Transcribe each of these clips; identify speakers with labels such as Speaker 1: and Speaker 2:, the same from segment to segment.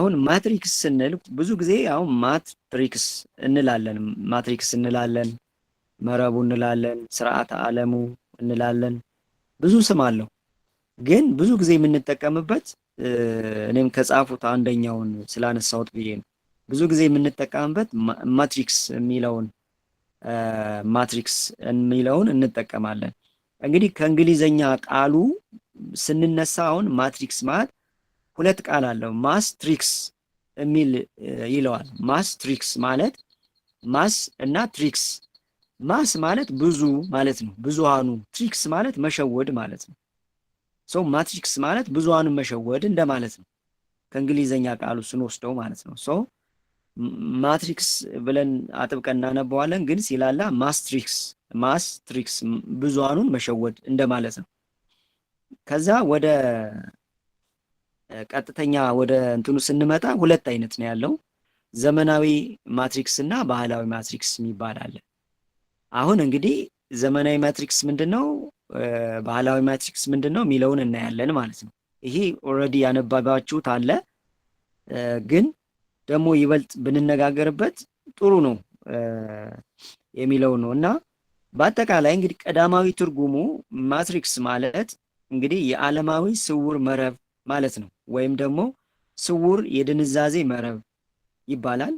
Speaker 1: አሁን ማትሪክስ ስንል ብዙ ጊዜ አሁን ማትሪክስ እንላለን፣ መረቡ እንላለን፣ ስርዓተ ዓለሙ እንላለን። ብዙ ስም አለው። ግን ብዙ ጊዜ የምንጠቀምበት እኔም ከጻፉት አንደኛውን ስላነሳሁት ብዬ ነው። ብዙ ጊዜ የምንጠቀምበት ማትሪክስ የሚለውን እንጠቀማለን። እንግዲህ ከእንግሊዘኛ ቃሉ ስንነሳ አሁን ማትሪክስ ማለት ሁለት ቃል አለው። ማስትሪክስ የሚል ይለዋል። ማስትሪክስ ማለት ማስ እና ትሪክስ። ማስ ማለት ብዙ ማለት ነው፣ ብዙሃኑ። ትሪክስ ማለት መሸወድ ማለት ነው። ሰው ማትሪክስ ማለት ብዙሃኑን መሸወድ እንደማለት ነው፣ ከእንግሊዘኛ ቃሉ ስንወስደው ማለት ነው። ሰው ማትሪክስ ብለን አጥብቀን እናነበዋለን፣ ግን ሲላላ ማስትሪክስ ብዙሃኑን መሸወድ እንደማለት ነው። ከዛ ወደ ቀጥተኛ ወደ እንትኑ ስንመጣ ሁለት አይነት ነው ያለው፣ ዘመናዊ ማትሪክስ እና ባህላዊ ማትሪክስ የሚባል አለ። አሁን እንግዲህ ዘመናዊ ማትሪክስ ምንድነው፣ ባህላዊ ማትሪክስ ምንድነው የሚለውን እናያለን ማለት ነው። ይሄ ኦልሬዲ ያነባባችሁት አለ፣ ግን ደግሞ ይበልጥ ብንነጋገርበት ጥሩ ነው የሚለው ነው። እና በአጠቃላይ እንግዲህ ቀዳማዊ ትርጉሙ ማትሪክስ ማለት እንግዲህ የዓለማዊ ስውር መረብ ማለት ነው፣ ወይም ደግሞ ስውር የድንዛዜ መረብ ይባላል።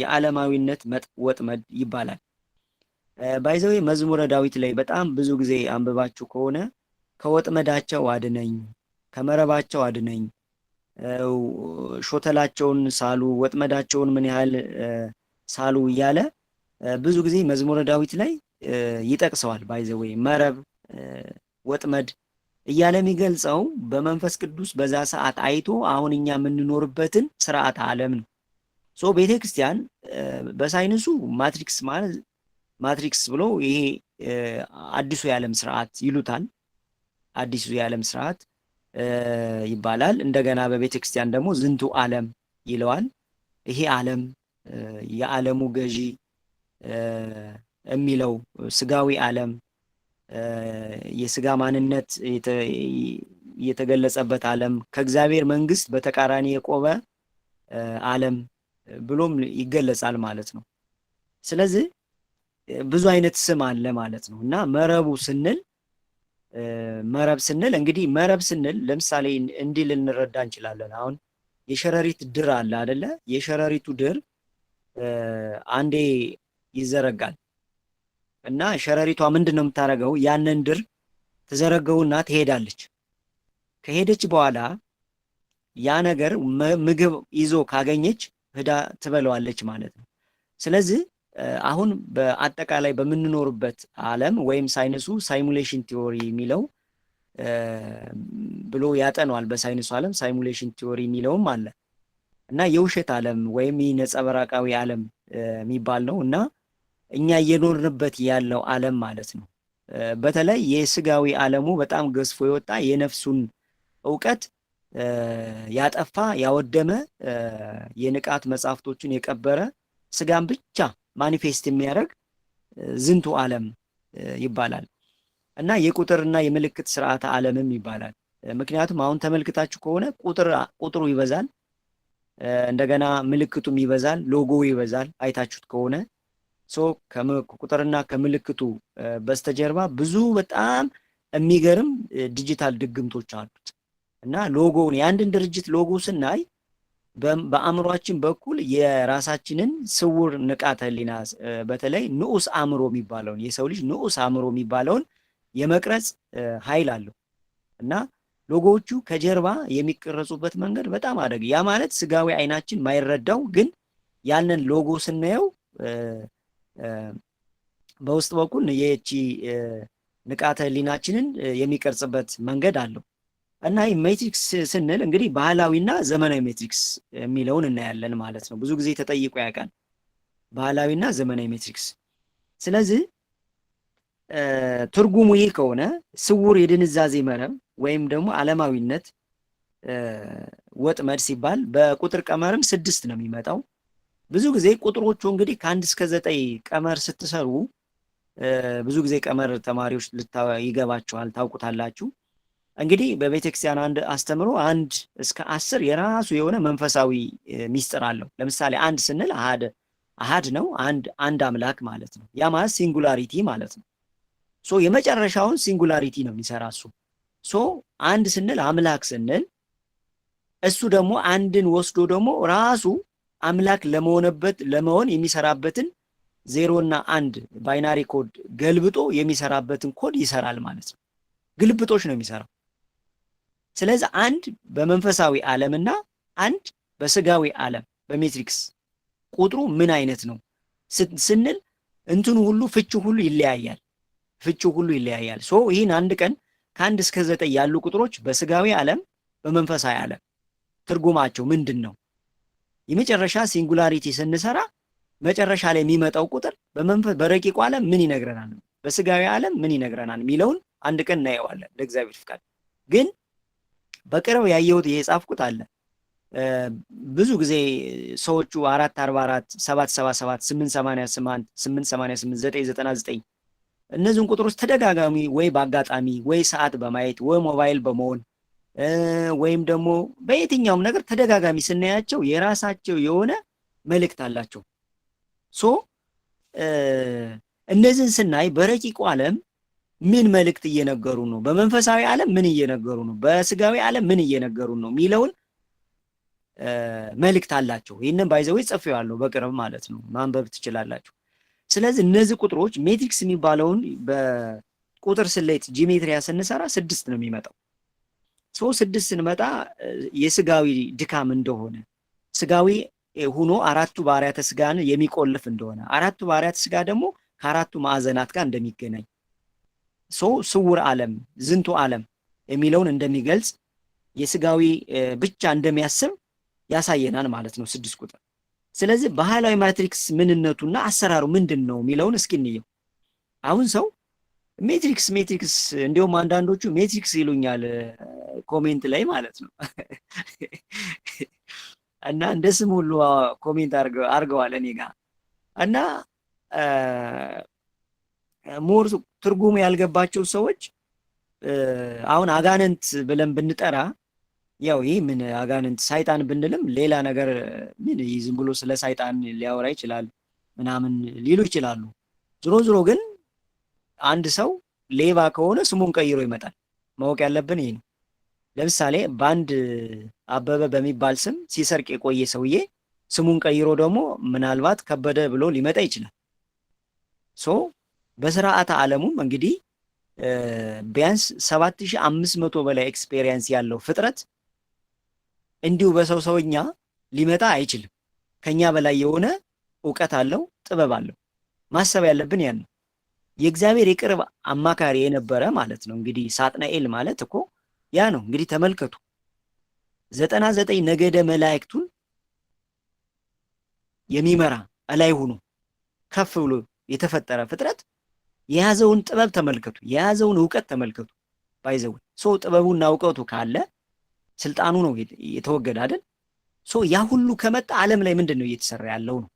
Speaker 1: የዓለማዊነት ወጥመድ ይባላል። ባይዘዌ መዝሙረ ዳዊት ላይ በጣም ብዙ ጊዜ አንብባችሁ ከሆነ ከወጥመዳቸው አድነኝ፣ ከመረባቸው አድነኝ፣ ሾተላቸውን ሳሉ፣ ወጥመዳቸውን ምን ያህል ሳሉ እያለ ብዙ ጊዜ መዝሙረ ዳዊት ላይ ይጠቅሰዋል። ባይዘዌ መረብ፣ ወጥመድ እያለ የሚገልጸው በመንፈስ ቅዱስ በዛ ሰዓት አይቶ አሁን እኛ የምንኖርበትን ስርዓተ ዓለም ነው። ሶ ቤተ ክርስቲያን በሳይንሱ ማትሪክስ ብሎ ይሄ አዲሱ የዓለም ስርዓት ይሉታል። አዲሱ የዓለም ስርዓት ይባላል። እንደገና በቤተ ክርስቲያን ደግሞ ዝንቱ ዓለም ይለዋል። ይሄ ዓለም የዓለሙ ገዢ የሚለው ስጋዊ ዓለም፣ የስጋ ማንነት የተገለጸበት ዓለም፣ ከእግዚአብሔር መንግስት በተቃራኒ የቆመ ዓለም ብሎም ይገለጻል ማለት ነው። ስለዚህ ብዙ አይነት ስም አለ ማለት ነው። እና መረብ ስንል እንግዲህ መረብ ስንል ለምሳሌ እንዲህ ልንረዳ እንችላለን። አሁን የሸረሪት ድር አለ አይደለ? የሸረሪቱ ድር አንዴ ይዘረጋል እና ሸረሪቷ ምንድን ነው የምታደርገው? ያንን ድር ትዘረገውና ትሄዳለች። ከሄደች በኋላ ያ ነገር ምግብ ይዞ ካገኘች ሄዳ ትበለዋለች ማለት ነው። ስለዚህ አሁን በአጠቃላይ በምንኖርበት ዓለም ወይም ሳይንሱ ሳይሙሌሽን ቲዎሪ የሚለው ብሎ ያጠነዋል። በሳይንሱ ዓለም ሳይሙሌሽን ቲዎሪ የሚለውም አለ እና የውሸት ዓለም ወይም ነጸበራቃዊ ዓለም የሚባል ነው እና እኛ እየኖርንበት ያለው ዓለም ማለት ነው። በተለይ የስጋዊ ዓለሙ በጣም ገዝፎ የወጣ የነፍሱን እውቀት ያጠፋ ያወደመ የንቃት መጽሐፍቶችን የቀበረ ስጋን ብቻ ማኒፌስት የሚያደርግ ዝንቱ ዓለም ይባላል እና የቁጥርና የምልክት ስርዓተ ዓለምም ይባላል። ምክንያቱም አሁን ተመልክታችሁ ከሆነ ቁጥሩ ይበዛል፣ እንደገና ምልክቱም ይበዛል፣ ሎጎ ይበዛል። አይታችሁት ከሆነ ከቁጥርና ከምልክቱ በስተጀርባ ብዙ በጣም የሚገርም ዲጂታል ድግምቶች አሉት እና ሎጎውን የአንድን ድርጅት ሎጎ ስናይ በአእምሯችን በኩል የራሳችንን ስውር ንቃተ ህሊና በተለይ ንዑስ አእምሮ የሚባለውን የሰው ልጅ ንዑስ አእምሮ የሚባለውን የመቅረጽ ኃይል አለው እና ሎጎዎቹ ከጀርባ የሚቀረጹበት መንገድ በጣም አደግ ያ ማለት ስጋዊ አይናችን ማይረዳው ግን ያንን ሎጎ ስናየው በውስጥ በኩል የቺ ንቃተ ህሊናችንን የሚቀርጽበት መንገድ አለው እና ይህ ሜትሪክስ ስንል እንግዲህ ባህላዊና ዘመናዊ ሜትሪክስ የሚለውን እናያለን ማለት ነው። ብዙ ጊዜ ተጠይቆ ያውቃል ባህላዊና ዘመናዊ ሜትሪክስ። ስለዚህ ትርጉሙ ይህ ከሆነ ስውር የድንዛዜ መረብ ወይም ደግሞ ዓለማዊነት ወጥመድ ሲባል በቁጥር ቀመርም 6 ነው የሚመጣው። ብዙ ጊዜ ቁጥሮቹ እንግዲህ ከ1 እስከ 9 ቀመር ስትሰሩ ብዙ ጊዜ ቀመር ተማሪዎች ይገባቸዋል፣ ታውቁታላችሁ። እንግዲህ በቤተክርስቲያን አንድ አስተምሮ 1 እስከ 10 የራሱ የሆነ መንፈሳዊ ሚስጥር አለው። ለምሳሌ 1 ስንል አሃድ ነው፣ አንድ አምላክ ማለት ነው። ያ ማለት ሲንጉላሪቲ ማለት ነው። ሶ የመጨረሻውን ሲንጉላሪቲ ነው የሚሰራ እሱ። ሶ 1 ስንል አምላክ ስንል እሱ ደግሞ አንድን ወስዶ ደግሞ ራሱ አምላክ ለመሆን የሚሰራበትን 0 እና 1 ባይናሪ ኮድ ገልብጦ የሚሰራበትን ኮድ ይሰራል ማለት ነው። ግልብጦች ነው የሚሰራው። ስለዚህ 1 በመንፈሳዊ ዓለምና 1 በስጋዊ ዓለም በሜትሪክስ ቁጥሩ ምን አይነት ነው ስንል እንትኑ ሁሉ ፍቹ ሁሉ ይለያያል። ሶ ይህን አንድ ቀን ከ1 እስከ 9 ያሉ ቁጥሮች በስጋዊ ዓለም በመንፈሳዊ ዓለም ትርጉማቸው ምንድን ነው? የመጨረሻ ሲንጉላሪቲ ስንሰራ መጨረሻ ላይ የሚመጣው ቁጥር በረቂቁ ዓለም ምን ይነግረናል፣ በስጋዊ ዓለም ምን ይነግረናል የሚለውን አንድ ቀን እናየዋለን ለእግዚአብሔር ፍቃድ። ግን በቅርብ ያየሁት የጻፍኩት አለ። ብዙ ጊዜ ሰዎቹ 444 777 888 888 999 እነዚህን ቁጥሮች ተደጋጋሚ ወይ በአጋጣሚ ወይ ሰዓት በማየት ወይ ሞባይል በመሆን ወይም ደግሞ በየትኛውም ነገር ተደጋጋሚ ስናያቸው የራሳቸው የሆነ መልእክት አላቸው። ሶ እነዚህን ስናይ በረቂቁ ዓለም ምን መልእክት እየነገሩ ነው፣ በመንፈሳዊ ዓለም ምን እየነገሩ ነው፣ በስጋዊ ዓለም ምን እየነገሩ ነው የሚለውን መልእክት አላቸው። ይህንን ባይዘው ጽፌዋለሁ በቅርብ ማለት ነው፣ ማንበብ ትችላላችሁ። ስለዚህ እነዚህ ቁጥሮች ሜትሪክስ የሚባለውን በቁጥር ስሌት ጂኦሜትሪያ ስንሰራ 6 ነው የሚመጣው። 6 ስንመጣ የስጋዊ ድካም እንደሆነ ስጋዊ ሆኖ 4ቱ ባህሪያተ ስጋን የሚቆልፍ እንደሆነ 4ቱ ባህሪያተ ስጋ ደግሞ ከ4ቱ ማዕዘናት ጋር እንደሚገናኝ ስውር ዓለም ዝንቱ ዓለም የሚለውን እንደሚገልጽ የስጋዊ ብቻ እንደሚያስብ ያሳየናል ማለት ነው 6 ቁጥር። ስለዚህ ባህላዊ ማትሪክስ ምንነቱና አሰራሩ ምንድን ነው የሚለውን እስኪ እንየው። አሁን ሰው ሜትሪክስ እንዲሁም አንዳንዶቹ ሜትሪክስ ይሉኛል ኮሜንት ላይ ማለት ነው እና እንደ ስም ሁሉ ኮሜንት አርገዋል እኔ ጋር እና ሞር ትርጉሙ ያልገባቸው ሰዎች አሁን አጋንንት ብለን ብንጠራ ያው ይህ ምን አጋንንት ሰይጣን ብንልም ሌላ ነገር ምን ዝም ብሎ ስለ ሰይጣን ሊያወራ ይችላል ምናምን ሊሉ ይችላሉ። ዝሮ ግን አንድ ሰው ሌባ ከሆነ ስሙን ቀይሮ ይመጣል። ማወቅ ያለብን ይሄ ነው። ለምሳሌ በአንድ አበበ በሚባል ስም ሲሰርቅ የቆየ ሰውዬ ስሙን ቀይሮ ደግሞ ምናልባት ከበደ ብሎ ሊመጣ ይችላል። በስርዓተ ዓለሙም እንግዲህ ቢያንስ 7500 በላይ ኤክስፔሪየንስ ያለው ፍጥረት እንዲሁ ሰውኛ ሊመጣ አይችልም። ከኛ በላይ የሆነ ዕውቀት አለው፣ ጥበብ አለው። ማሰብ ያለብን ያን ነው። የእግዚአብሔር የቅርብ አማካሪ የነበረ ማለት ነው። እንግዲህ ሳጥናኤል ማለት እኮ ያ ነው። እንግዲህ ተመልከቱ 99 ነገደ መላእክቱን የሚመራ እላይ ሆኖ ከፍ ብሎ የተፈጠረ ፍጥረት የያዘውን ጥበብ ተመልከቱ፣ የያዘውን ዕውቀት ተመልከቱ። ባይዘው ጥበቡና ዕውቀቱ ካለ ስልጣኑ ነው የተወገደ አይደል? ያ ሁሉ ከመጣ ዓለም ላይ ምንድን ነው እየተሰራ ያለው ነው።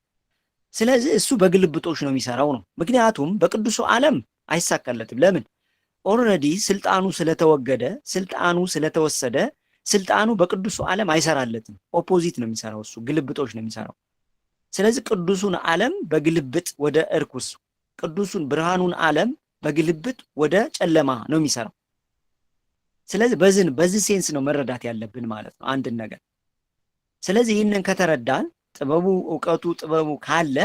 Speaker 1: ስለዚህ እሱ በግልብጦች ነው የሚሰራው ነው። ምክንያቱም በቅዱሱ ዓለም አይሳካለትም። ለምን? ኦልሬዲ ስልጣኑ ስለተወገደ፣ ስልጣኑ ስለተወሰደ፣ ስልጣኑ በቅዱሱ ዓለም አይሰራለትም። ኦፖዚት ነው የሚሰራው፣ እሱ ግልብጦች ነው የሚሰራው። ስለዚህ ቅዱሱን ዓለም በግልብጥ ወደ እርኩስ፣ ቅዱሱን ብርሃኑን ዓለም በግልብጥ ወደ ጨለማ ነው የሚሰራው። ስለዚህ በዚህ ሴንስ ነው መረዳት ያለብን ማለት ነው አንድን ነገር። ስለዚህ ይህንን ከተረዳን ጥበቡ ዕውቀቱ ጥበቡ ካለ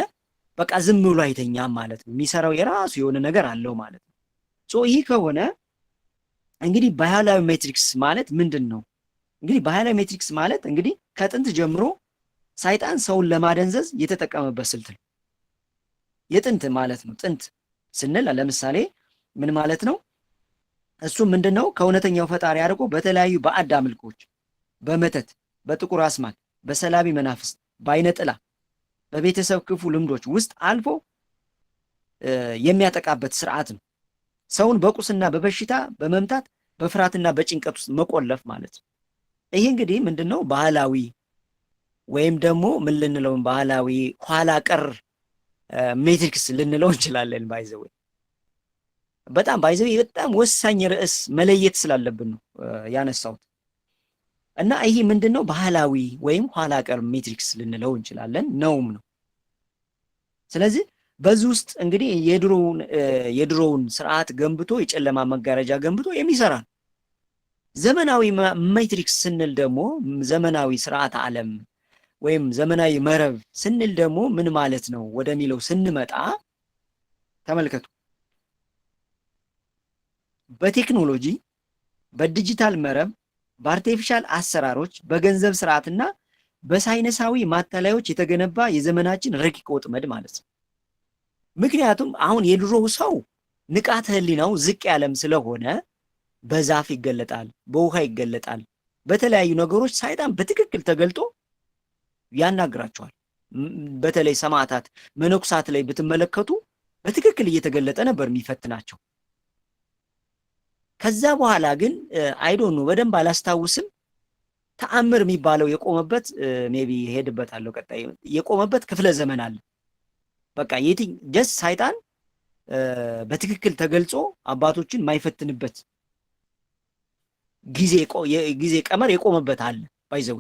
Speaker 1: በቃ ዝም ብሎ አይተኛም ማለት ነው። የሚሰራው የራሱ የሆነ ነገር አለው ማለት ነው። ይህ ከሆነ እንግዲህ ባህላዊ ሜትሪክስ ማለት ምንድን ነው? እንግዲህ ባህላዊ ሜትሪክስ ማለት እንግዲህ ከጥንት ጀምሮ ሰይጣን ሰውን ለማደንዘዝ የተጠቀመበት ስልት ነው። የጥንት ማለት ነው። ጥንት ስንል ለምሳሌ ምን ማለት ነው? እሱ ምንድነው? ከእውነተኛው ፈጣሪ አርቆ በተለያዩ ባዕድ አምልኮች፣ በመተት፣ በጥቁር አስማት፣ በሰላቢ መናፍስት፣ በአይነ ጥላ፣ በቤተሰብ ክፉ ልምዶች ውስጥ አልፎ የሚያጠቃበት ስርዓት ነው። ሰውን በቁስና በበሽታ በመምታት በፍርሃትና በጭንቀት ውስጥ መቆለፍ ማለት ነው። ይሄ እንግዲህ ምንድነው? ባህላዊ ወይም ደግሞ ምን ልንለው ባህላዊ ኋላ ቀር ሜትሪክስ ልንለው እንችላለን። ባይዘው በጣም ባይዘው በጣም ወሳኝ ርዕስ መለየት ስላለብን ነው ያነሳሁት። እና ይሄ ምንድነው ባህላዊ ወይም ኋላ ቀር ሜትሪክስ ልንለው እንችላለን ነውም ነው። ስለዚህ በዚህ ውስጥ እንግዲህ የድሮውን ስርዓት ገንብቶ የጨለማ መጋረጃ ገንብቶ የሚሰራ ነው። ዘመናዊ ሜትሪክስ ስንል ደግሞ ዘመናዊ ስርዓት ዓለም ወይም ዘመናዊ መረብ ስንል ደግሞ ምን ማለት ነው ወደሚለው ስንመጣ ተመልከቱ። በቴክኖሎጂ፣ በዲጂታል መረብ፣ በአርቲፊሻል አሰራሮች፣ በገንዘብ ስርዓትና በሳይንሳዊ ማታለያዎች የተገነባ የዘመናችን ረቂቅ ወጥመድ ማለት ነው። ምክንያቱም አሁን የድሮው ሰው ንቃተ ህሊናው ዝቅ ያለም ስለሆነ በዛፍ ይገለጣል፣ በውሃ ይገለጣል፣ በተለያዩ ነገሮች ሰይጣን በትክክል ተገልጦ ያናግራቸዋል። በተለይ ሰማዕታት መነኩሳት ላይ ብትመለከቱ በትክክል እየተገለጠ ነበር የሚፈትናቸው። ከዛ በኋላ ግን አይዶን ነው በደንብ አላስታውስም፣ ተአምር የሚባለው የቆመበት ሜቢ ሄድበታለሁ ቀጣይ የቆመበት ክፍለ ዘመን አለ። በቃ ጀስ ሰይጣን በትክክል ተገልጾ አባቶችን ማይፈትንበት ጊዜ ቀመር የቆመበት አለ ባይዘዌ።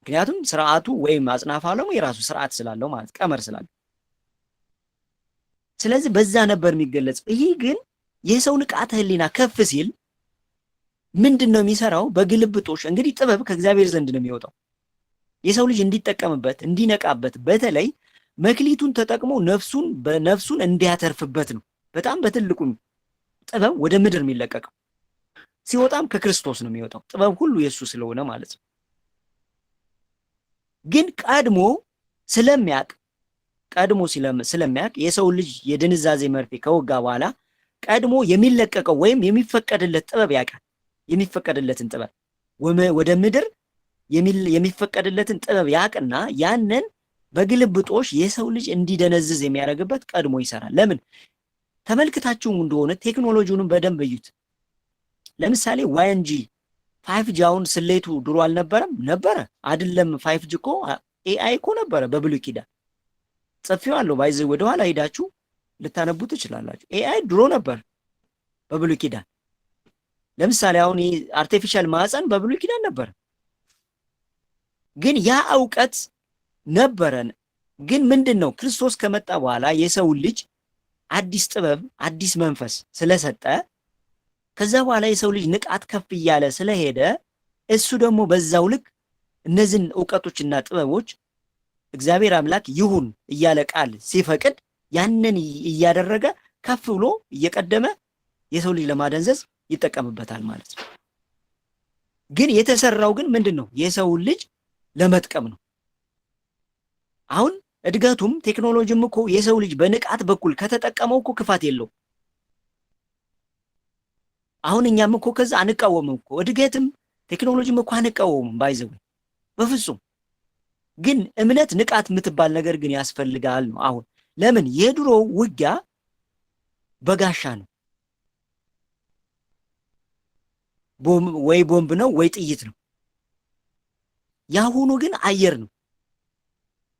Speaker 1: ምክንያቱም ስርዓቱ ወይም አጽናፈ ዓለሙ የራሱ ስርዓት ስላለው ማለት ቀመር ስላለው፣ ስለዚህ በዛ ነበር የሚገለጸው። ይሄ ግን የሰው ንቃተ ህሊና ከፍ ሲል ምንድን ነው የሚሰራው? በግልብጦሽ እንግዲህ ጥበብ ከእግዚአብሔር ዘንድ ነው የሚወጣው የሰው ልጅ እንዲጠቀምበት እንዲነቃበት፣ በተለይ መክሊቱን ተጠቅሞ ነፍሱን እንዲያተርፍበት ነው። በጣም በትልቁ ጥበብ ወደ ምድር የሚለቀቀው ሲወጣም ከክርስቶስ ነው የሚወጣው። ጥበብ ሁሉ የሱ ስለሆነ ማለት ነው። ግን ቀድሞ ስለሚያቅ የሰው ልጅ የድንዛዜ መርፌ ከወጋ በኋላ ቀድሞ የሚለቀቀው ወይም የሚፈቀድለት ጥበብ ያውቃል። የሚፈቀድለትን ጥበብ ወደ ምድር የሚፈቀድለትን ጥበብ ያውቅና ያንን በግልብጦሽ የሰው ልጅ እንዲደነዝዝ የሚያደርግበት ቀድሞ ይሰራል። ለምን? ተመልክታችሁ እንደሆነ ቴክኖሎጂውንም በደንብ እዩት። ለምሳሌ ዋይንጂ 5G አሁን ስሌቱ ድሮ አልነበረም? ነበረ አይደለም? 5G እኮ ኤአይ እኮ ነበረ በብሉይ ኪዳን። ጽፌዋለሁ ባይዘ ወደኋላ ሄዳችሁ ልታነቡ ትችላላችሁ። ኤአይ ድሮ ነበር በብሉይ ኪዳን። ለምሳሌ አሁን አርቲፊሻል ማህፀን በብሉይ ኪዳን ነበር። ግን ያ እውቀት ነበረን። ግን ምንድነው ክርስቶስ ከመጣ በኋላ የሰው ልጅ አዲስ ጥበብ አዲስ መንፈስ ስለሰጠ ከዛ በኋላ የሰው ልጅ ንቃት ከፍ እያለ ስለሄደ እሱ ደግሞ በዛው ልክ እነዚህን እውቀቶችና ጥበቦች እግዚአብሔር አምላክ ይሁን እያለ ቃል ሲፈቅድ ያንን እያደረገ ከፍ ብሎ እየቀደመ የሰው ልጅ ለማደንዘዝ ይጠቀምበታል ማለት ነው። ግን የተሰራው ግን ምንድነው? የሰው ልጅ ለመጥቀም ነው። አሁን እድገቱም ቴክኖሎጂም እኮ የሰው ልጅ በንቃት በኩል ከተጠቀመው እኮ ክፋት የለው። አሁን እኛም እኮ ከዛ አንቃወምም እኮ እድገትም ቴክኖሎጂም እኮ አንቃወምም ባይዘው በፍጹም። ግን እምነት ንቃት የምትባል ነገር ግን ያስፈልጋል ነው። አሁን ለምን የድሮ ውጊያ በጋሻ ነው፣ ወይ ቦምብ ነው ወይ ጥይት ነው። ያሁኑ ግን አየር ነው።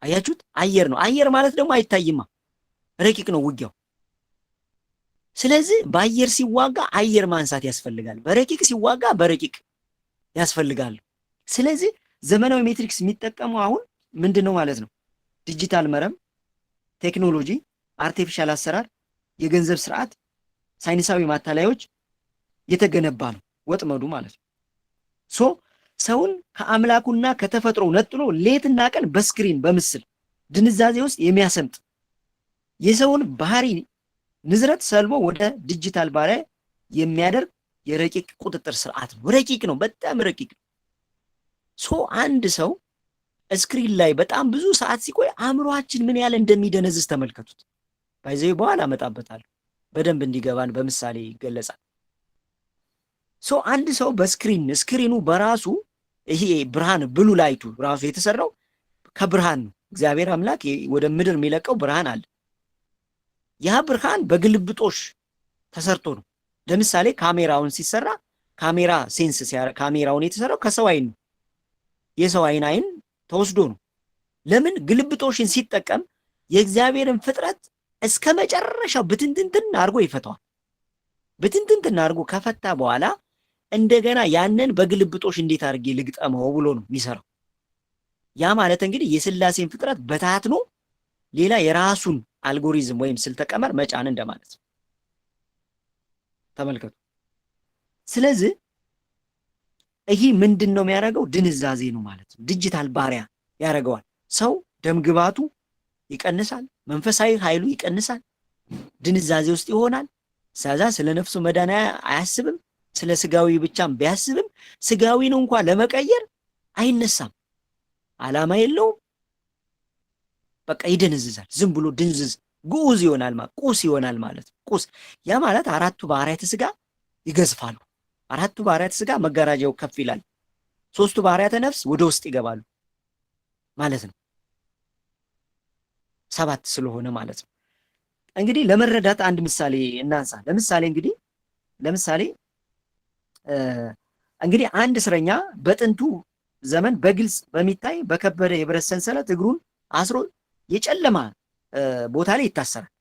Speaker 1: አያችሁት? አየር ነው። አየር ማለት ደግሞ አይታይማ፣ ረቂቅ ነው ውጊያው። ስለዚህ በአየር ሲዋጋ አየር ማንሳት ያስፈልጋል፣ በረቂቅ ሲዋጋ በረቂቅ ያስፈልጋል። ስለዚህ ዘመናዊ ሜትሪክስ የሚጠቀመው አሁን ምንድነው ማለት ነው? ዲጂታል መረብ፣ ቴክኖሎጂ፣ አርቲፊሻል አሰራር፣ የገንዘብ ስርዓት፣ ሳይንሳዊ ማታለያዎች የተገነባ ነው ወጥመዱ ማለት ነው። ሰውን ከአምላኩና ከተፈጥሮ ነጥሎ ሌትና ቀን በስክሪን በምስል ድንዛዜ ውስጥ የሚያሰምጥ የሰውን ባህሪ ንዝረት ሰልቦ ወደ ዲጂታል ባሪያ የሚያደርግ የረቂቅ ቁጥጥር ስርዓት ነው። ረቂቅ ነው፣ በጣም ረቂቅ ነው። አንድ ሰው ስክሪን ላይ በጣም ብዙ ሰዓት ሲቆይ አእምሯችን ምን ያህል እንደሚደነዝዝ ተመልከቱት። ባይዘይ በኋላ አመጣበታለሁ በደንብ እንዲገባን በምሳሌ ይገለጻል። አንድ ሰው ስክሪኑ በራሱ ይሄ ብርሃን ብሉ ላይቱ ራሱ የተሰራው ከብርሃን ነው። እግዚአብሔር አምላክ ወደ ምድር የሚለቀው ብርሃን አለ። ያ ብርሃን በግልብጦሽ ተሰርቶ ነው። ለምሳሌ ካሜራውን ሲሰራ ካሜራውን የተሰራው ከሰው አይን ነው። የሰው አይን ተወስዶ ነው። ለምን? ግልብጦሽን ሲጠቀም የእግዚአብሔርን ፍጥረት እስከ መጨረሻው ብትንትንትን አድርጎ ይፈታዋል። ብትንትንትን አድርጎ ከፈታ በኋላ እንደገና ያንን በግልብጦሽ እንዴት አድርጌ ልግጠመው ብሎ ነው የሚሰራው። ያ ማለት እንግዲህ የሥላሴን ፍጥረት በታትኖ ሌላ የራሱን አልጎሪዝም ወይም ስልተ ቀመር መጫን እንደማለት ነው። ተመልከቱ። ስለዚህ ይህ ምንድን ነው የሚያደርገው? ድንዛዜ ነው ማለት ነው። ዲጂታል ባሪያ ያደርገዋል። ሰው ደምግባቱ ይቀንሳል፣ መንፈሳዊ ኃይሉ ይቀንሳል፣ ድንዛዜ ውስጥ ይሆናል። ሳዛ ስለ ነፍሱ መዳን አያስብም። ስለ ስጋዊ ብቻም ቢያስብም ስጋዊን እንኳን ለመቀየር አይነሳም። ዓላማ የለውም። በቃ ይደነዝዛል። ዝም ብሎ ድንዝዝ ጉዝ ይሆናል ማለት ቁስ ይሆናል ማለት ቁስ። ያ ማለት አራቱ ባህሪያተ ስጋ ይገዝፋሉ። አራቱ ባህሪያተ ስጋ መጋረጃው ከፍ ይላል። ሶስቱ ባህሪያተ ነፍስ ወደ ውስጥ ይገባሉ ማለት ነው። 7 ስለሆነ ማለት ነው። እንግዲህ ለመረዳት አንድ ምሳሌ እናንሳ። ለምሳሌ እንግዲህ አንድ እስረኛ በጥንቱ ዘመን በግልጽ በሚታይ በከበደ የብረት ሰንሰለት እግሩን አስሮ የጨለማ ቦታ ላይ ይታሰራል።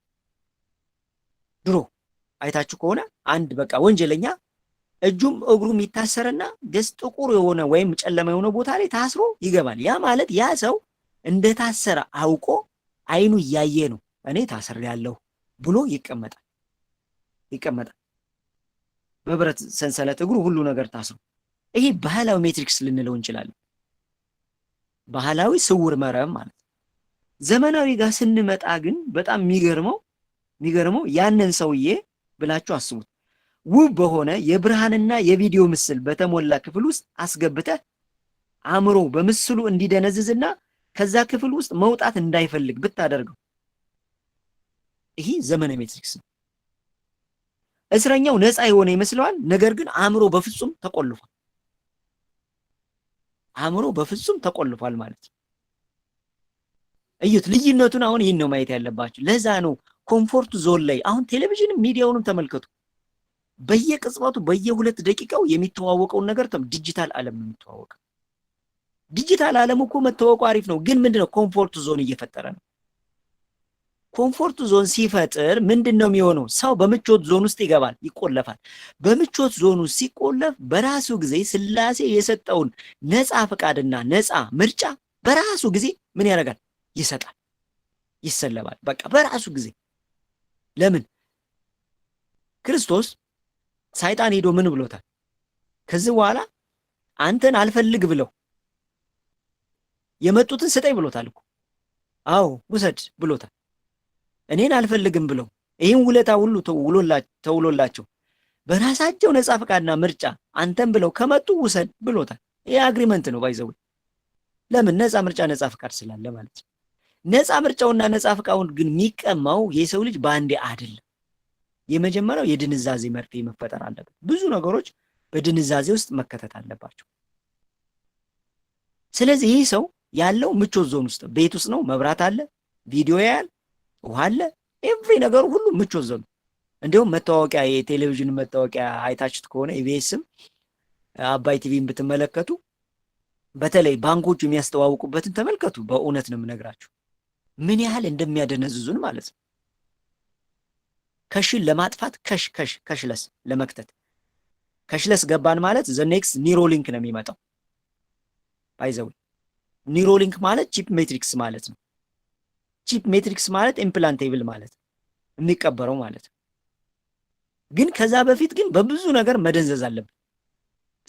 Speaker 1: ድሮ አይታችሁ ከሆነ አንድ በቃ ወንጀለኛ እጁም እግሩም ይታሰርና ደስ ጥቁር የሆነ ወይም ጨለማ የሆነ ቦታ ላይ ታስሮ ይገባል። ያ ማለት ያ ሰው እንደታሰረ አውቆ አይኑ እያየ ነው እኔ ታስሬያለሁ ብሎ ይቀመጣል። በብረት ሰንሰለት እግሩ ሁሉ ነገር ታስሮ። ይሄ ባህላዊ ሜትሪክስ ልንለው እንችላለን። ባህላዊ ስውር መረብ ማለት። ዘመናዊ ጋር ስንመጣ ግን በጣም የሚገርመው ያንን ሰውዬ ብላችሁ አስቡት። ውብ በሆነ የብርሃንና የቪዲዮ ምስል በተሞላ ክፍል ውስጥ አስገብተህ አእምሮ በምስሉ እንዲደነዝዝና ከዛ ክፍል ውስጥ መውጣት እንዳይፈልግ ብታደርገው፣ ይሄ ዘመናዊ ሜትሪክስ ነው። እስረኛው ነፃ የሆነ ይመስለዋል። ነገር ግን አእምሮ በፍጹም ተቆልፏል ማለት ነው። እዩት ልዩነቱን። አሁን ይህን ነው ማየት ያለባችሁ። ለዛ ነው ኮምፎርት ዞን ላይ አሁን ቴሌቪዥንም ሚዲያውንም ተመልከቱ። በየቅጽበቱ በየ2 ደቂቃው የሚተዋወቀውን ነገር ዲጂታል ዓለም ነው የሚተዋወቀው። ዲጂታል ዓለም እኮ መተዋወቁ አሪፍ ነው፣ ግን ምንድነው ኮምፎርት ዞን እየፈጠረ ነው። ኮምፎርት ዞን ሲፈጥር ምንድነው የሚሆነው? ሰው በምቾት ዞን ውስጥ ይገባል፣ ይቆለፋል። በምቾት ዞን ውስጥ ሲቆለፍ በራሱ ጊዜ ሥላሴ የሰጠውን ነፃ ፈቃድና ነፃ ምርጫ በራሱ ጊዜ ምን ያደርጋል? ይሰጣል፣ ይሰለባል። በቃ በራሱ ጊዜ። ለምን? ክርስቶስ ሰይጣን ሄዶ ምን ብሎታል? ከዚህ በኋላ አንተን አልፈልግ ብለው የመጡትን ስጠኝ ብሎታል እኮ። አዎ ውሰድ ብሎታል። እኔን አልፈልግም ብለው ይህን ውለታ ሁሉ ተውሎላቸው በራሳቸው ነፃ ፈቃድና ምርጫ አንተን ብለው ከመጡ ውሰድ ብሎታል። ይህ አግሪመንት ነው ባይዘው። ለምን? ነፃ ምርጫ ነፃ ፈቃድ ስላለ ማለት ነው። ነፃ ምርጫውና ነፃ ፈቃዱን ግን የሚቀማው የሰው ልጅ በአንዴ አይደለም። የመጀመሪያው የድንዛዜ መርፌ መፈጠር አለበት። ብዙ ነገሮች በድንዛዜ ውስጥ መከተት አለባቸው። ስለዚህ ይህ ሰው ያለው ምቾት ዞን ውስጥ ቤት ውስጥ ነው። መብራት አለ፣ ቪዲዮ ያያል፣ ውሃ አለ፣ ኤቭሪ ነገሩ ሁሉ ምቾት ዞን። እንዲሁም መታወቂያ የቴሌቪዥን መታወቂያ አይታችሁት ከሆነ ኢቢኤስም አባይ ቲቪን ብትመለከቱ በተለይ ባንኮቹ የሚያስተዋውቁበትን ተመልከቱ። በእውነት ነው የምነግራችሁ ምን ያህል እንደሚያደነዝዙን ማለት ነው። ከሽን ለማጥፋት ከሽለስ ለመክተት ከሽለስ ገባን ማለት ዘ ኔክስት ኒሮሊንክ ነው የሚመጣው። ባይዘው ኒሮሊንክ ማለት ቺፕ ሜትሪክስ ማለት ነው። ቺፕ ሜትሪክስ ማለት ኢምፕላንቴብል ማለት የሚቀበረው ማለት ነው። ግን ከዛ በፊት ግን በብዙ ነገር መደንዘዝ አለብን።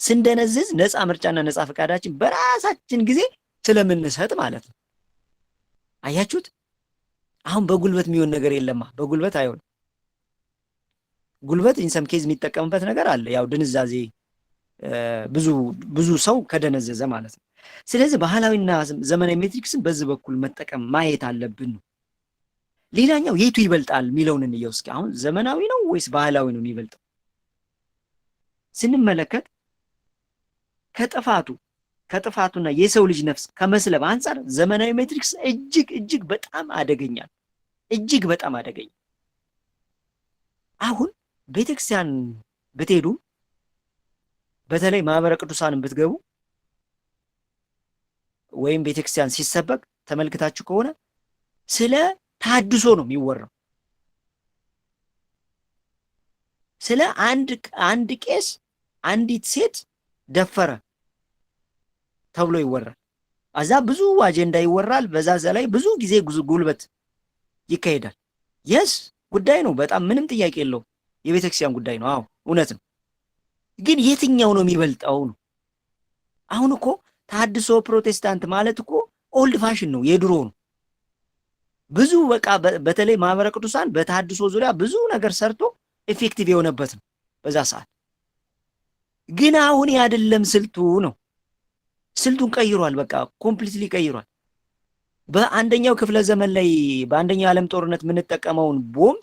Speaker 1: ስንደነዝዝ ነፃ ምርጫና ነፃ ፈቃዳችን በራሳችን ጊዜ ስለምንሰጥ ማለት ነው። አያችሁት? አሁን በጉልበት የሚሆን ነገር የለማ። በጉልበት አይሆን። ጉልበት ኢንሰም ኬዝ የሚጠቀምበት ነገር አለ። ያው ድንዛዜ ብዙ ሰው ከደነዘዘ ማለት ነው። ስለዚህ ባህላዊና ዘመናዊ ሜትሪክስን በዚህ በኩል መጠቀም ማየት አለብን ነው። ሌላኛው የቱ ይበልጣል የሚለውን እንየው እስኪ። አሁን ዘመናዊ ነው ወይስ ባህላዊ ነው የሚበልጠው? ስንመለከት ከጥፋቱና የሰው ልጅ ነፍስ ከመስለብ አንጻር ዘመናዊ ሜትሪክስ እጅግ በጣም አደገኛ። አሁን ቤተክርስቲያን ብትሄዱ በተለይ ማህበረ ቅዱሳንን ብትገቡ ወይም ቤተክርስቲያን ሲሰበክ ተመልክታችሁ ከሆነ ስለ ታድሶ ነው የሚወራው። ስለ አንድ ቄስ አንዲት ሴት ደፈረ ተብሎ ይወራል። አዛ ብዙ አጀንዳ ይወራል። በዛ ላይ ብዙ ጊዜ ጉልበት ይካሄዳል። የስ ጉዳይ ነው፣ በጣም ምንም ጥያቄ የለው። የቤተክርስቲያን ጉዳይ ነው። አዎ እውነት ነው። ግን የትኛው ነው የሚበልጠው ነው? አሁን እኮ ተሐድሶ ፕሮቴስታንት ማለት እኮ ኦልድ ፋሽን ነው፣ የድሮ ነው። ብዙ በቃ በተለይ ማህበረ ቅዱሳን በተሐድሶ ዙሪያ ብዙ ነገር ሰርቶ ኤፌክቲቭ የሆነበት ነው በዛ ሰዓት። ግን አሁን ያደለም ስልቱ ነው። ስልቱን ቀይሯል። በቃ ኮምፕሊትሊ ቀይሯል። በአንደኛው ክፍለ ዘመን ላይ በአንደኛው ዓለም ጦርነት የምንጠቀመውን ቦምብ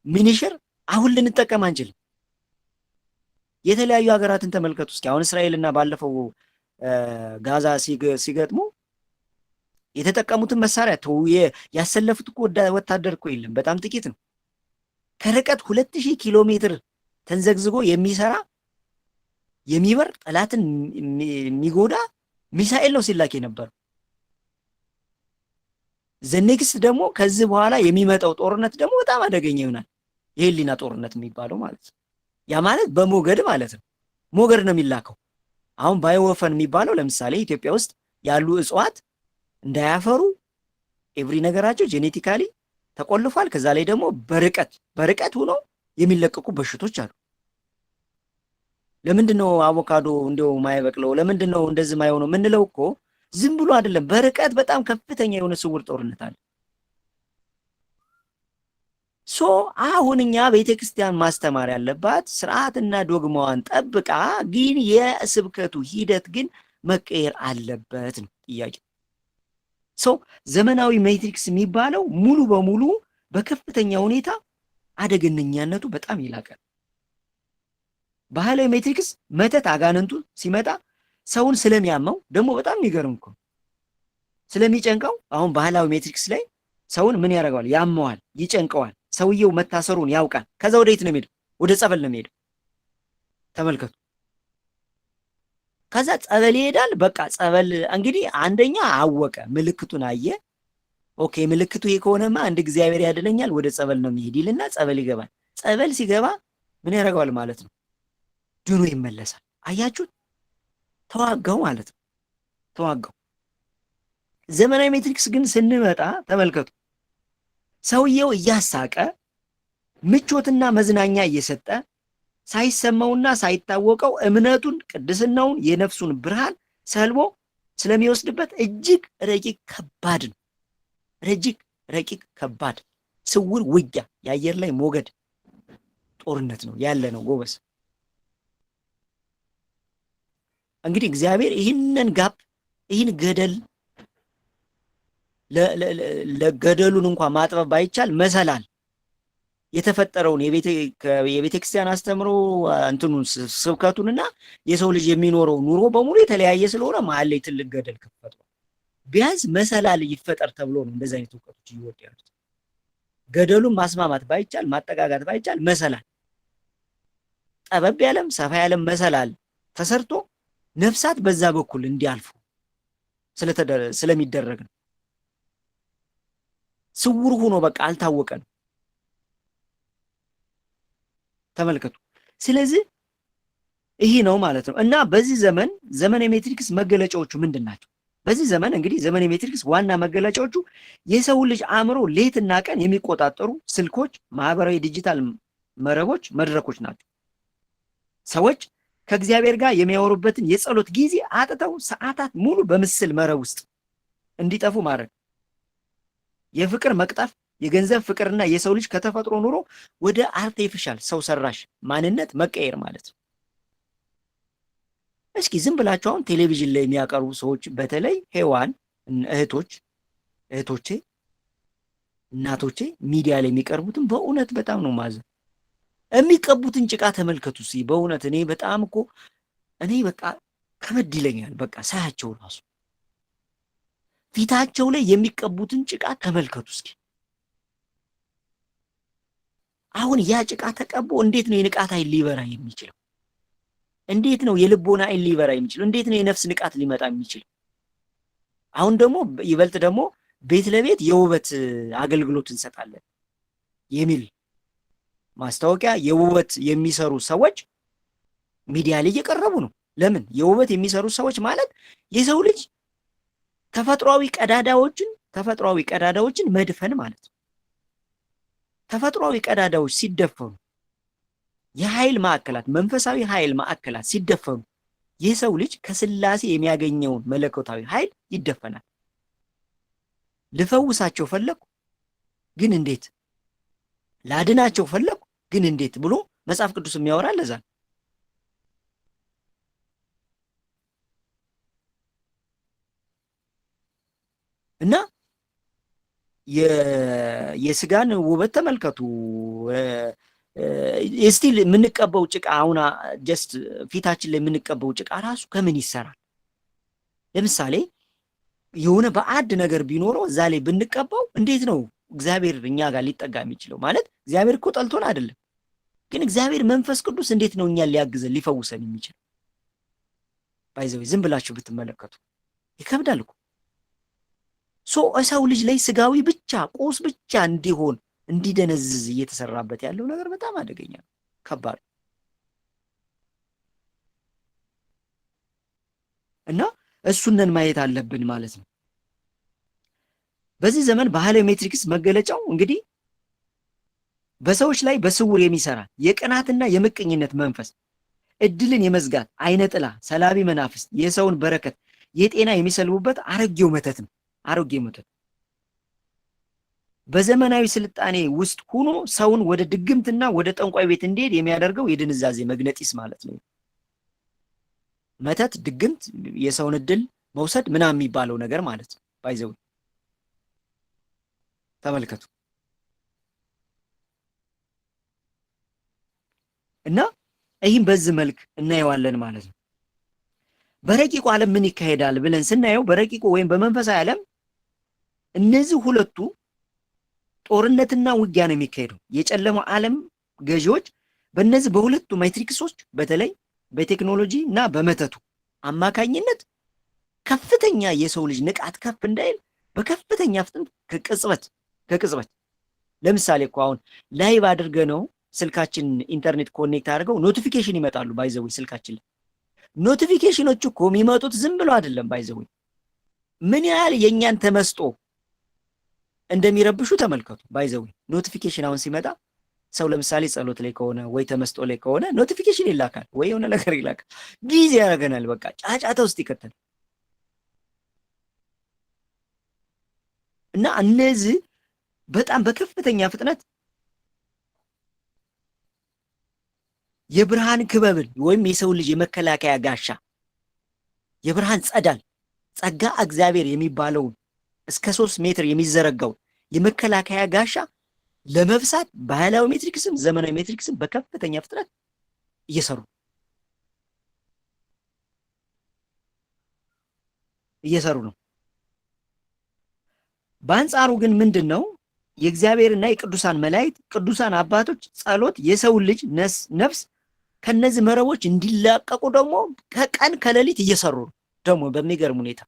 Speaker 1: ሚኒሽር አሁን ልንጠቀም አንችልም። የተለያዩ ሀገራትን ተመልከቱ እስኪ። አሁን እስራኤልና ባለፈው ጋዛ ሲገጥሙ የተጠቀሙትን መሳሪያ ያሰለፉት እኮ ወታደር እኮ የለም፣ በጣም ጥቂት ነው። ከርቀት 2000 ኪሎ ሜትር ተንዘግዝጎ የሚሰራ የሚበር ጠላትን የሚጎዳ ሚሳኤል ነው ሲላክ የነበረው። ዘኔክስት ደግሞ ከዚህ በኋላ የሚመጣው ጦርነት ደግሞ በጣም አደገኛ ይሆናል። የህሊና ጦርነት የሚባለው ማለት ነው። ያ ማለት በሞገድ ማለት ነው። ሞገድ ነው የሚላከው። አሁን ባዮወፈን የሚባለው ለምሳሌ ኢትዮጵያ ውስጥ ያሉ እጽዋት እንዳያፈሩ ኤቭሪ ነገራቸው ጄኔቲካሊ ተቆልፏል። ከዛ ላይ ደግሞ በርቀት ሆኖ የሚለቀቁ በሽቶች አሉ። ለምንድን ነው አቮካዶ እንደው ማይበቅለው? ለምንድን ነው እንደዚህ ማይሆነው? ምንለው እኮ ዝም ብሎ አይደለም። በርቀት በጣም ከፍተኛ የሆነ ስውር ጦርነት አለ። ሶ አሁን እኛ ቤተክርስቲያን ማስተማር ያለባት ስርዓትና ዶግማዋን ጠብቃ፣ ግን የስብከቱ ሂደት ግን መቀየር አለበት ነው ጥያቄ። ሶ ዘመናዊ ሜትሪክስ የሚባለው ሙሉ በሙሉ በከፍተኛ ሁኔታ አደገኛነቱ በጣም ይላቃል። ባህላዊ ሜትሪክስ መተት አጋንንቱ ሲመጣ ሰውን ስለሚያመው ደግሞ በጣም የሚገርም እኮ ስለሚጨንቀው፣ አሁን ባህላዊ ሜትሪክስ ላይ ሰውን ምን ያደርገዋል? ያመዋል፣ ይጨንቀዋል። ሰውየው መታሰሩን ያውቃል። ከዛ ወደ የት ነው የሚሄደው? ወደ ጸበል ነው የሚሄደው። ተመልከቱ። ከዛ ጸበል ይሄዳል። በቃ ጸበል እንግዲህ አንደኛ አወቀ፣ ምልክቱን አየ። ኦኬ ምልክቱ ይሄ ከሆነማ አንድ እግዚአብሔር ያድነኛል፣ ወደ ጸበል ነው የሚሄድ ይልና ጸበል ይገባል። ጸበል ሲገባ ምን ያደርገዋል ማለት ነው? ድኖ ይመለሳል። አያችሁት? ተዋጋው ማለት ነው። ተዋጋው። ዘመናዊ ሜትሪክስ ግን ስንመጣ ተመልከቱ። ሰውየው እያሳቀ ምቾትና መዝናኛ እየሰጠ ሳይሰማውና ሳይታወቀው እምነቱን፣ ቅድስናውን፣ የነፍሱን ብርሃን ሰልቦ ስለሚወስድበት እጅግ ረቂቅ ከባድ ነው። ረቂቅ ከባድ ስውር ውጊያ፣ የአየር ላይ ሞገድ ጦርነት ነው ያለ ነው ጎበስ። እንግዲህ እግዚአብሔር ይህንን ጋፕ ይህን ገደል ለገደሉን እንኳን ማጥበብ ባይቻል መሰላል የተፈጠረውን የቤተ ክርስቲያን አስተምሮ እንትኑን ስብከቱንና የሰው ልጅ የሚኖረው ኑሮ በሙሉ የተለያየ ስለሆነ መሀል ላይ ትልቅ ገደል ከፈጥሯል። ቢያንስ መሰላል ይፈጠር ተብሎ ነው እንደዚህ አይነት እውቀቶች እየወጡ ያሉት። ገደሉን ማስማማት ባይቻል ማጠጋጋት ባይቻል መሰላል ጠበብ ያለም ሰፋ ያለም መሰላል ተሰርቶ ነፍሳት በዛ በኩል እንዲያልፉ ስለሚደረግ ነው። ስውር ሆኖ በቃ አልታወቀም። ተመልከቱ። ስለዚህ ይሄ ነው ማለት ነው። እና በዚህ ዘመን የሜትሪክስ መገለጫዎቹ ምንድን ናቸው? በዚህ ዘመን እንግዲህ ዘመን የሜትሪክስ ዋና መገለጫዎቹ የሰው ልጅ አእምሮ ሌትና ቀን የሚቆጣጠሩ ስልኮች፣ ማህበራዊ ዲጂታል መረቦች፣ መድረኮች ናቸው። ሰዎች ከእግዚአብሔር ጋር የሚያወሩበትን የጸሎት ጊዜ አጥተው ሰዓታት ሙሉ በምስል መረብ ውስጥ እንዲጠፉ ማድረግ፣ የፍቅር መቅጠፍ፣ የገንዘብ ፍቅርና የሰው ልጅ ከተፈጥሮ ኑሮ ወደ አርቲፊሻል ሰው ሰራሽ ማንነት መቀየር ማለት ነው። እስኪ ዝም ብላችሁ አሁን ቴሌቪዥን ላይ የሚያቀርቡ ሰዎች በተለይ ሔዋን እህቶቼ፣ እናቶቼ ሚዲያ ላይ የሚቀርቡትን በእውነት በጣም ነው ማዘን። የሚቀቡትን ጭቃ ተመልከቱ። በእውነት እኔ በጣም እኮ እኔ በቃ ከበድ ይለኛል። በቃ ሳያቸው ራሱ ፊታቸው ላይ የሚቀቡትን ጭቃ ተመልከቱ እስኪ። አሁን ያ ጭቃ ተቀቦ እንዴት ነው የንቃት ኃይል ሊበራ የሚችለው? እንዴት ነው የልቦና ኃይል ሊበራ የሚችለው? እንዴት ነው የነፍስ ንቃት ሊመጣ የሚችለው? አሁን ደግሞ ይበልጥ ደግሞ ቤት ለቤት የውበት አገልግሎት እንሰጣለን የሚል ማስታወቂያ የውበት የሚሰሩ ሰዎች ሚዲያ ላይ እየቀረቡ ነው። ለምን? የውበት የሚሰሩ ሰዎች ማለት የሰው ልጅ ተፈጥሯዊ ቀዳዳዎችን መድፈን ማለት ነው። ተፈጥሯዊ ቀዳዳዎች ሲደፈኑ፣ የኃይል ማዕከላት መንፈሳዊ ኃይል ማዕከላት ሲደፈኑ የሰው ልጅ ከስላሴ የሚያገኘውን መለኮታዊ ኃይል ይደፈናል። ልፈውሳቸው ፈለኩ ግን እንዴት? ላድናቸው ፈለኩ ግን እንዴት ብሎ መጽሐፍ ቅዱስ የሚያወራ ለዛ እና የስጋን ውበት ተመልከቱ። ስቲል የምንቀበው ጭቃ አሁን ጀስት ፊታችን ላይ የምንቀበው ጭቃ ራሱ ከምን ይሰራል? ለምሳሌ የሆነ በአድ ነገር ቢኖረው እዛ ላይ ብንቀባው እንዴት ነው እግዚአብሔር እኛ ጋር ሊጠጋ የሚችለው? ማለት እግዚአብሔር እኮ ጠልቶን አይደለም፣ ግን እግዚአብሔር መንፈስ ቅዱስ እንዴት ነው እኛን ሊያግዘን ሊፈውሰን የሚችል? ባይዘው ዝም ብላችሁ ብትመለከቱ ይከብዳል እኮ። ሰው ልጅ ላይ ስጋዊ ብቻ ቁስ ብቻ እንዲሆን እንዲደነዝዝ እየተሰራበት ያለው ነገር በጣም አደገኛ ነው፣ ከባድ እና እሱነን ማየት አለብን ማለት ነው። በዚህ ዘመን ባዮሜትሪክስ መገለጫው እንግዲህ በሰዎች ላይ በስውር የሚሰራ የቅናትና የምቀኝነት መንፈስ፣ እድልን የመዝጋት አይነ ጥላ፣ ሰላቢ መናፍስት፣ የሰውን በረከት የጤና የሚሰልቡበት አሮጌው መተት ነው። አሮጌው መተት በዘመናዊ ስልጣኔ ውስጥ ሆኖ ሰውን ወደ ድግምትና ወደ ጠንቋይ ቤት እንዲሄድ የሚያደርገው የድንዛዜ መግነጢስ ማለት ነው። መተት፣ ድግምት፣ የሰውን እድል መውሰድ ምናምን የሚባለው ነገር ማለት ነው። ባይዘው ተመልከቱ እና ይህም በዚህ መልክ እናየዋለን ማለት ነው። በረቂቁ ዓለም ምን ይካሄዳል ብለን ስናየው በረቂቁ ወይም በመንፈሳዊ ዓለም እነዚህ ሁለቱ ጦርነትና ውጊያ ነው የሚካሄደው። የጨለማው ዓለም ገዢዎች በእነዚህ በሁለቱ ማትሪክሶች በተለይ በቴክኖሎጂ እና በመተቱ አማካኝነት ከፍተኛ የሰው ልጅ ንቃት ከፍ እንዳይል በከፍተኛ ፍጥነት ከቅጽበት ለምሳሌ እኮ አሁን ላይቭ አድርገ ነው ስልካችን ኢንተርኔት ኮኔክት አድርገው ኖቲፊኬሽን ይመጣሉ። ባይዘው ስልካችን ላይ ኖቲፊኬሽኖቹ እኮ የሚመጡት ዝም ብሎ አይደለም። ባይዘው ምን ያህል የኛን ተመስጦ እንደሚረብሹ ተመልከቱ። ባይዘው ኖቲፊኬሽን አሁን ሲመጣ ሰው ለምሳሌ ጸሎት ላይ ከሆነ ወይ ተመስጦ ላይ ከሆነ ኖቲፊኬሽን ይላካል ወይ የሆነ ነገር ይላካል። ቢዚ ያደርገናል። በቃ ጫጫታ ውስጥ ይከተል እና እነዚህ በጣም በከፍተኛ ፍጥነት የብርሃን ክበብን ወይም የሰው ልጅ የመከላከያ ጋሻ የብርሃን ጸጋ እግዚአብሔር የሚባለውን እስከ 3 ሜትር የሚዘረጋው የመከላከያ ጋሻ ለመብሳት ባህላዊ ሜትሪክስም ዘመናዊ ሜትሪክስም በከፍተኛ ፍጥነት እየሰሩ ነው። በአንጻሩ ግን ምንድነው የእግዚአብሔርና የቅዱሳን መላእክት ቅዱሳን አባቶች ጸሎት የሰው ልጅ ነፍስ ከነዚህ መረቦች እንዲላቀቁ ደግሞ ከቀን ከሌሊት እየሰሩ ነው። ደግሞ በሚገርም ሁኔታ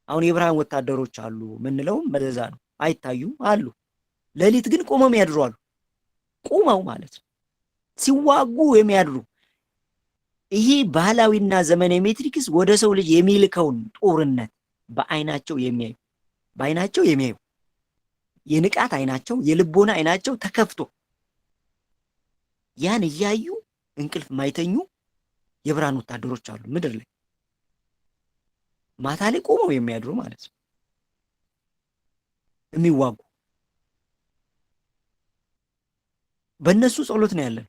Speaker 1: አሁን የብርሃን ወታደሮች አሉ ምንለውም በዛ ነው። አይታዩም አሉ፣ ሌሊት ግን ቆመው የሚያድሩ አሉ። ቆመው ማለት ነው ሲዋጉ የሚያድሩ። ይሄ ባህላዊና ዘመናዊ ሜትሪክስ ወደ ሰው ልጅ የሚልከውን ጦርነት በአይናቸው የሚያዩ የንቃት አይናቸው የልቦና አይናቸው ተከፍቶ ያን እያዩ እንቅልፍ ማይተኙ የብርሃን ወታደሮች አሉ ምድር ላይ ማታ ላይ ቆመው የሚያድሩ ማለት ነው፣ የሚዋጉ። በእነሱ ጸሎት ነው ያለን።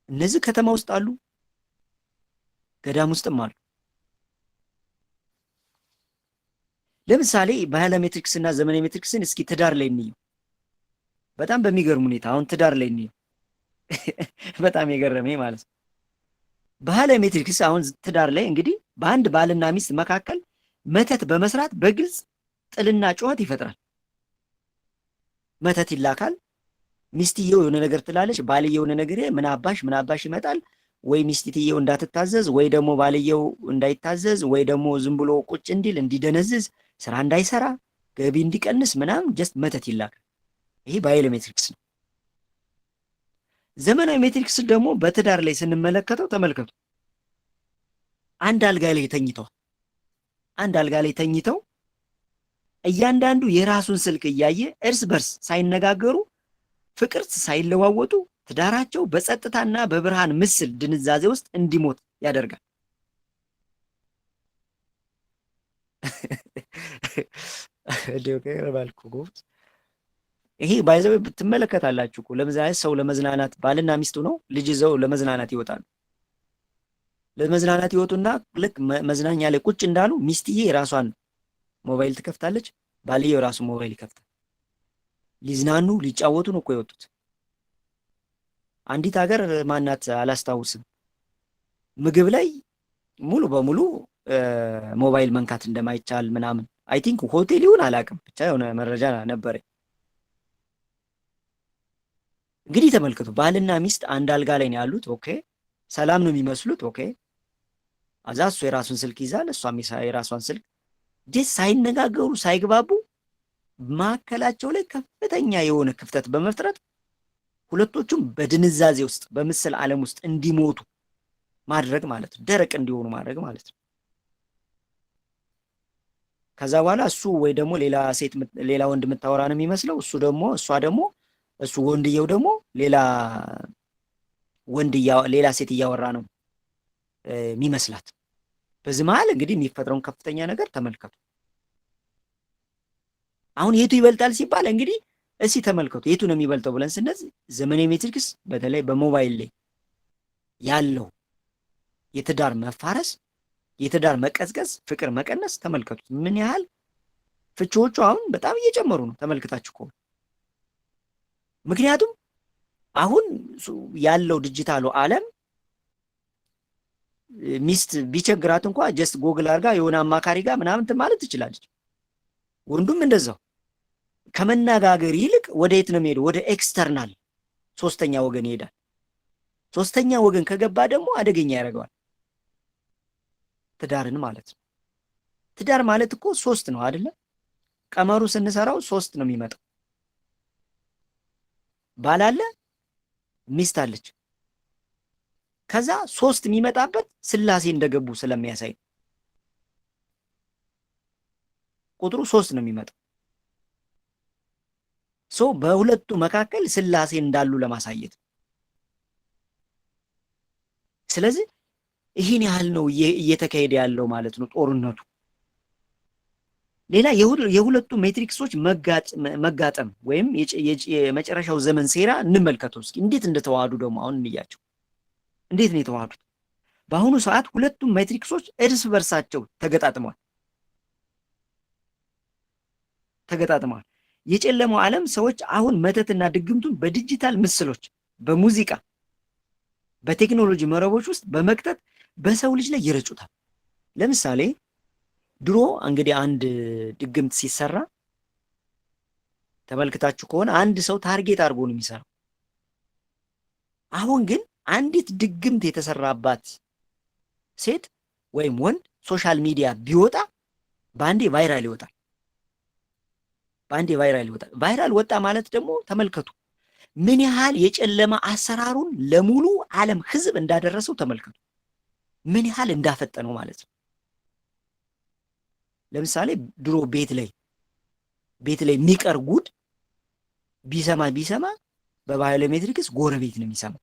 Speaker 1: እነዚህ ከተማ ውስጥ አሉ፣ ገዳም ውስጥም አሉ። ለምሳሌ ባዮሜትሪክስ እና ዘመናዊ ሜትሪክስን እስኪ ትዳር ላይ እንየው። በጣም በሚገርም ሁኔታ አሁን ትዳር ላይ እንየው። በጣም የገረመኝ ማለት ነው ባዮሜትሪክስ አሁን ትዳር ላይ እንግዲህ በአንድ ባልና ሚስት መካከል መተት በመስራት በግልጽ ጥልና ጩኸት ይፈጥራል። መተት ይላካል። ሚስትየው የሆነ ነገር ትላለች፣ ባልየው የሆነ ነገር ምን አባሽ ይመጣል። ወይ ሚስትየው እንዳትታዘዝ ወይ ደግሞ ባልየው እንዳይታዘዝ ወይ ደግሞ ዝም ብሎ ቁጭ እንዲል እንዲደነዝዝ ስራ እንዳይሰራ ገቢ እንዲቀንስ ምናምን ጀስት መተት ይላካል። ይሄ ባዮሜትሪክስ ነው። ዘመናዊ ሜትሪክስ ደግሞ በትዳር ላይ ስንመለከተው ተመልከቱ። አንድ አልጋ ላይ ተኝተው እያንዳንዱ የራሱን ስልክ እያየ እርስ በርስ ሳይነጋገሩ ፍቅር ሳይለዋወጡ ትዳራቸው በጸጥታና በብርሃን ምስል ድንዛዜ ውስጥ እንዲሞት ያደርጋል። ይሄ ባይዘው ብትመለከታላችሁ እኮ ለምሳሌ ሰው ለመዝናናት ባልና ሚስቱ ነው ልጅ ይዘው ለመዝናናት ይወጣሉ። ለመዝናናት ይወጡና ልክ መዝናኛ ላይ ቁጭ እንዳሉ ሚስትዬ የራሷን ሞባይል ትከፍታለች፣ ባልየው የራሱ ሞባይል ይከፍታል። ሊዝናኑ ሊጫወቱ ነው እኮ የወጡት። አንዲት ሀገር ማናት አላስታውስም፣ ምግብ ላይ ሙሉ በሙሉ ሞባይል መንካት እንደማይቻል ምናምን፣ አይ ቲንክ ሆቴል ይሁን አላውቅም፣ ብቻ የሆነ መረጃ ነበረ። እንግዲህ ተመልከቱ፣ ባልና ሚስት አንድ አልጋ ላይ ነው ያሉት። ኦኬ ሰላም ነው የሚመስሉት። ኦኬ አዛ እሱ የራሱን ስልክ ይዛል፣ እሷም የራሷን ስልክ፣ ደስ ሳይነጋገሩ ሳይግባቡ ማዕከላቸው ላይ ከፍተኛ የሆነ ክፍተት በመፍጠር ሁለቶቹም በድንዛዜ ውስጥ በምስል ዓለም ውስጥ እንዲሞቱ ማድረግ ማለት ነው። ደረቅ እንዲሆኑ ማድረግ ማለት ነው። ከዛ በኋላ እሱ ወይ ደግሞ ሌላ ወንድ የምታወራ ነው የሚመስለው፣ እሱ ወንድየው ደግሞ ሌላ ሴት እያወራ ነው የሚመስላት። በዚህ መሀል እንግዲህ የሚፈጥረውን ከፍተኛ ነገር ተመልከቱ። አሁን የቱ ይበልጣል ሲባል እንግዲህ እስኪ ተመልከቱ፣ የቱ ነው የሚበልጠው ብለን ስነዚህ ዘመናዊ ሜትሪክስ በተለይ በሞባይል ላይ ያለው የትዳር መፋረስ፣ የትዳር መቀዝቀዝ፣ ፍቅር መቀነስ ተመልከቱት። ምን ያህል ፍቺዎቹ አሁን በጣም እየጨመሩ ነው ተመልክታችሁ ከሆነ። ምክንያቱም አሁን ያለው ዲጂታሉ ዓለም ሚስት ቢቸግራት እንኳ ጀስት ጎግል አድርጋ የሆነ አማካሪ ጋር ምናምን ማለት ትችላለች። ወንዱም እንደዛው ከመነጋገር ይልቅ ወደ የት ነው የሚሄደው? ወደ ኤክስተርናል ሶስተኛ ወገን ይሄዳል። ሶስተኛ ወገን ከገባ ደግሞ አደገኛ ያደርገዋል ትዳርን ማለት ነው። ትዳር ማለት እኮ 3 ነው አይደለ? ቀመሩ ስንሰራው 3 ነው የሚመጣው። ባል አለ፣ ሚስት አለች። ከዛ 3 የሚመጣበት ስላሴ እንደገቡ ስለሚያሳይ ቁጥሩ 3 ነው የሚመጣው። በሁለቱ መካከል ስላሴ እንዳሉ ለማሳየት። ስለዚህ ይህን ያህል ነው እየተካሄደ ያለው ማለት ነው ጦርነቱ። ሌላ የሁለቱ ሜትሪክሶች መጋጠም ወይም የመጨረሻው ዘመን ሴራ እንመልከተው እስኪ። እንዴት እንደተዋሃዱ ደግሞ አሁን እንያቸው። እንዴት ነው የተዋሃዱት? በአሁኑ ሰዓት ሁለቱም ሜትሪክሶች እርስ በርሳቸው ተገጣጥመዋል። የጨለመው ዓለም ሰዎች አሁን መተትና ድግምቱን በዲጂታል ምስሎች፣ በሙዚቃ፣ በቴክኖሎጂ መረቦች ውስጥ በመክተት በሰው ልጅ ላይ ይረጩታል። ለምሳሌ ድሮ እንግዲህ አንድ ድግምት ሲሰራ ተመልክታችሁ ከሆነ አንድ ሰው ታርጌት አድርጎ ነው የሚሰራው። አሁን ግን አንዲት ድግምት የተሰራባት ሴት ወይም ወንድ ሶሻል ሚዲያ ቢወጣ በአንዴ ቫይራል ይወጣል። ቫይራል ወጣ ማለት ደግሞ ተመልከቱ ምን ያህል የጨለማ አሰራሩን ለሙሉ ዓለም ሕዝብ እንዳደረሰው ተመልከቱ። ምን ያህል እንዳፈጠነው ማለት ነው። ለምሳሌ ድሮ ቤት ላይ የሚቀር ጉድ ቢሰማ በባዮሜትሪክስ ጎረቤት ነው የሚሰማው፣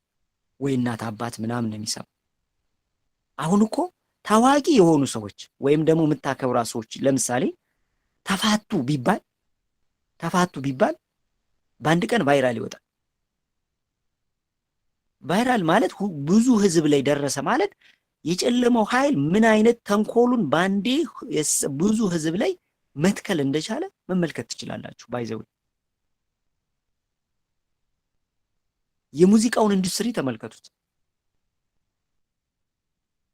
Speaker 1: ወይ እናት አባት ምናምን ነው የሚሰማው። አሁን እኮ ታዋቂ የሆኑ ሰዎች ወይም ደግሞ የምታከብራ ሰዎች ለምሳሌ ተፋቱ ቢባል በአንድ ቀን ቫይራል ይወጣል። ቫይራል ማለት ብዙ ህዝብ ላይ ደረሰ ማለት የጨለመው ኃይል ምን አይነት ተንኮሉን ባንዴ ብዙ ህዝብ ላይ መትከል እንደቻለ መመልከት ትችላላችሁ። ባይዘው የሙዚቃውን ኢንዱስትሪ ተመልከቱት።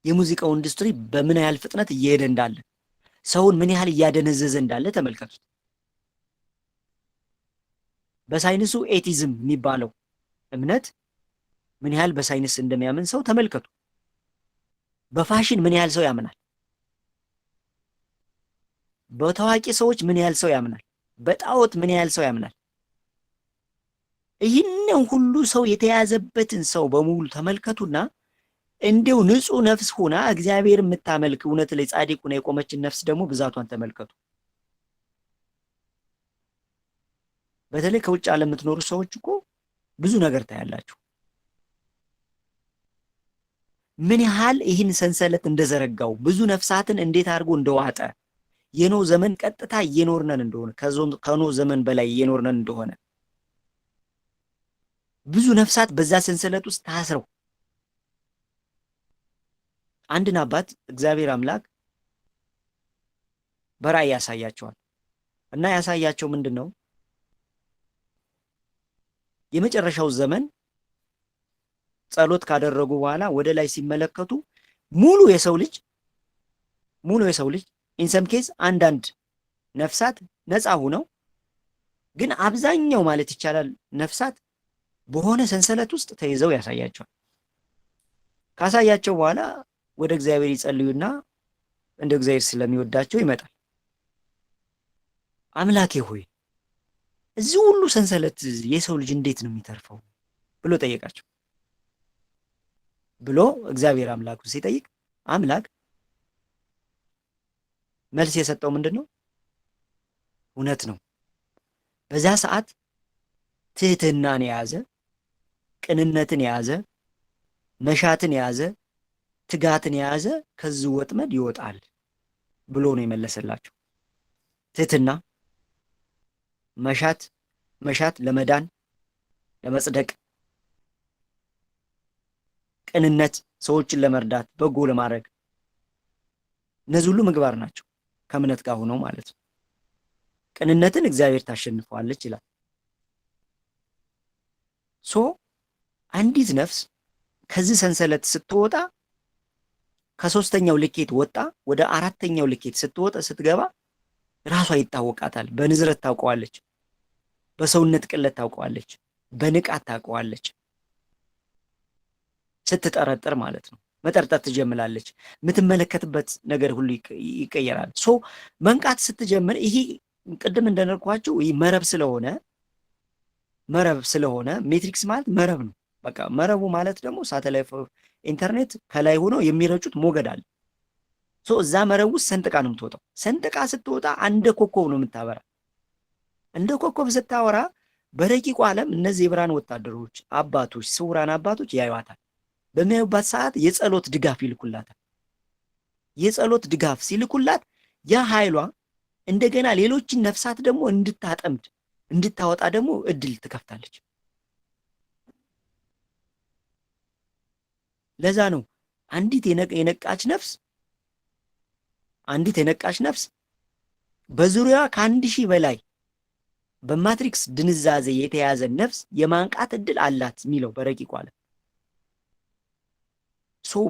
Speaker 1: የሙዚቃው ኢንዱስትሪ በምን ያህል ፍጥነት እየሄደ እንዳለ፣ ሰውን ምን ያህል እያደነዘዘ እንዳለ ተመልከቱት። በሳይንሱ ኤቲዝም የሚባለው እምነት ምን ያህል በሳይንስ እንደሚያምን ሰው ተመልከቱ። በፋሽን ምን ያህል ሰው ያምናል? በታዋቂ ሰዎች ምን ያህል ሰው ያምናል? በጣዖት ምን ያህል ሰው ያምናል? ይህንን ሁሉ ሰው የተያዘበትን ሰው በሙሉ ተመልከቱና እንዲው ንጹህ ነፍስ ሆና እግዚአብሔር የምታመልክ እውነት ላይ ጻድቅ ሆና የቆመችን ነፍስ ደግሞ ብዛቷን ተመልከቱ። በተለይ ከውጭ ዓለም የምትኖሩ ሰዎች እኮ ብዙ ነገር ታያላችሁ። ምን ያህል ይህን ሰንሰለት እንደዘረጋው ብዙ ነፍሳትን እንዴት አድርጎ እንደዋጠ የኖህ ዘመን ቀጥታ እየኖርነን እንደሆነ ከኖህ ዘመን በላይ እየኖርነን እንደሆነ ብዙ ነፍሳት በዛ ሰንሰለት ውስጥ ታስረው አንድን አባት እግዚአብሔር አምላክ በራእይ ያሳያቸዋል እና ያሳያቸው ምንድን ነው? የመጨረሻው ዘመን ጸሎት ካደረጉ በኋላ ወደ ላይ ሲመለከቱ ሙሉ የሰው ልጅ ኢንሰም ኬዝ አንዳንድ ነፍሳት ነፃ ሆነው ግን አብዛኛው ማለት ይቻላል ነፍሳት በሆነ ሰንሰለት ውስጥ ተይዘው ያሳያቸዋል። ካሳያቸው በኋላ ወደ እግዚአብሔር ይጸልዩና እንደ እግዚአብሔር ስለሚወዳቸው ይመጣል። አምላኬ ሆይ እዚህ ሁሉ ሰንሰለት የሰው ልጅ እንዴት ነው የሚተርፈው ብሎ ጠየቃቸው። ብሎ እግዚአብሔር አምላኩ ሲጠይቅ አምላክ መልስ የሰጠው ምንድን ነው? እውነት ነው። በዛ ሰዓት ትህትናን የያዘ ቅንነትን የያዘ መሻትን የያዘ ትጋትን የያዘ ከዚህ ወጥመድ ይወጣል ብሎ ነው የመለሰላቸው። ትህትና፣ መሻት ለመዳን ለመጽደቅ፣ ቅንነት ሰዎችን ለመርዳት በጎ ለማድረግ እነዚህ ሁሉ ምግባር ናቸው ከእምነት ጋር ሆነው ማለት ነው። ቅንነትን እግዚአብሔር ታሸንፈዋለች ይላል። አንዲት ነፍስ ከዚህ ሰንሰለት ስትወጣ ከሶስተኛው ልኬት ወጣ ወደ አራተኛው ልኬት ስትገባ ራሷ ይታወቃታል። በንዝረት ታውቀዋለች፣ በሰውነት ቅለት ታውቀዋለች፣ በንቃት ታውቀዋለች። ስትጠረጥር ማለት ነው መጠርጠር ትጀምራለች። የምትመለከትበት ነገር ሁሉ ይቀየራል። መንቃት ስትጀምር ይሄ ቅድም እንደነርኳችሁ ይህ መረብ ስለሆነ ሜትሪክስ ማለት መረብ ነው። በቃ መረቡ ማለት ደግሞ ሳተላይት ኢንተርኔት ከላይ ሆኖ የሚረጩት ሞገድ አለ። እዛ መረብ ውስጥ ሰንጥቃ ነው የምትወጣው። ሰንጥቃ ስትወጣ እንደ ኮከብ ነው የምታበራ። እንደ ኮከብ ስታወራ በረቂቁ ዓለም እነዚህ የብርሃን ወታደሮች አባቶች፣ ስውራን አባቶች ያዩዋታል። በሚያዩባት ሰዓት የጸሎት ድጋፍ ይልኩላታል። የጸሎት ድጋፍ ሲልኩላት ያ ኃይሏ እንደገና ሌሎችን ነፍሳት ደግሞ እንድታጠምድ እንድታወጣ ደግሞ እድል ትከፍታለች። ለዛ ነው አንዲት የነቃች ነፍስ በዙሪያዋ ከ1000 በላይ በማትሪክስ ድንዛዜ የተያዘ ነፍስ የማንቃት እድል አላት የሚለው በረቂቁ ዓለም።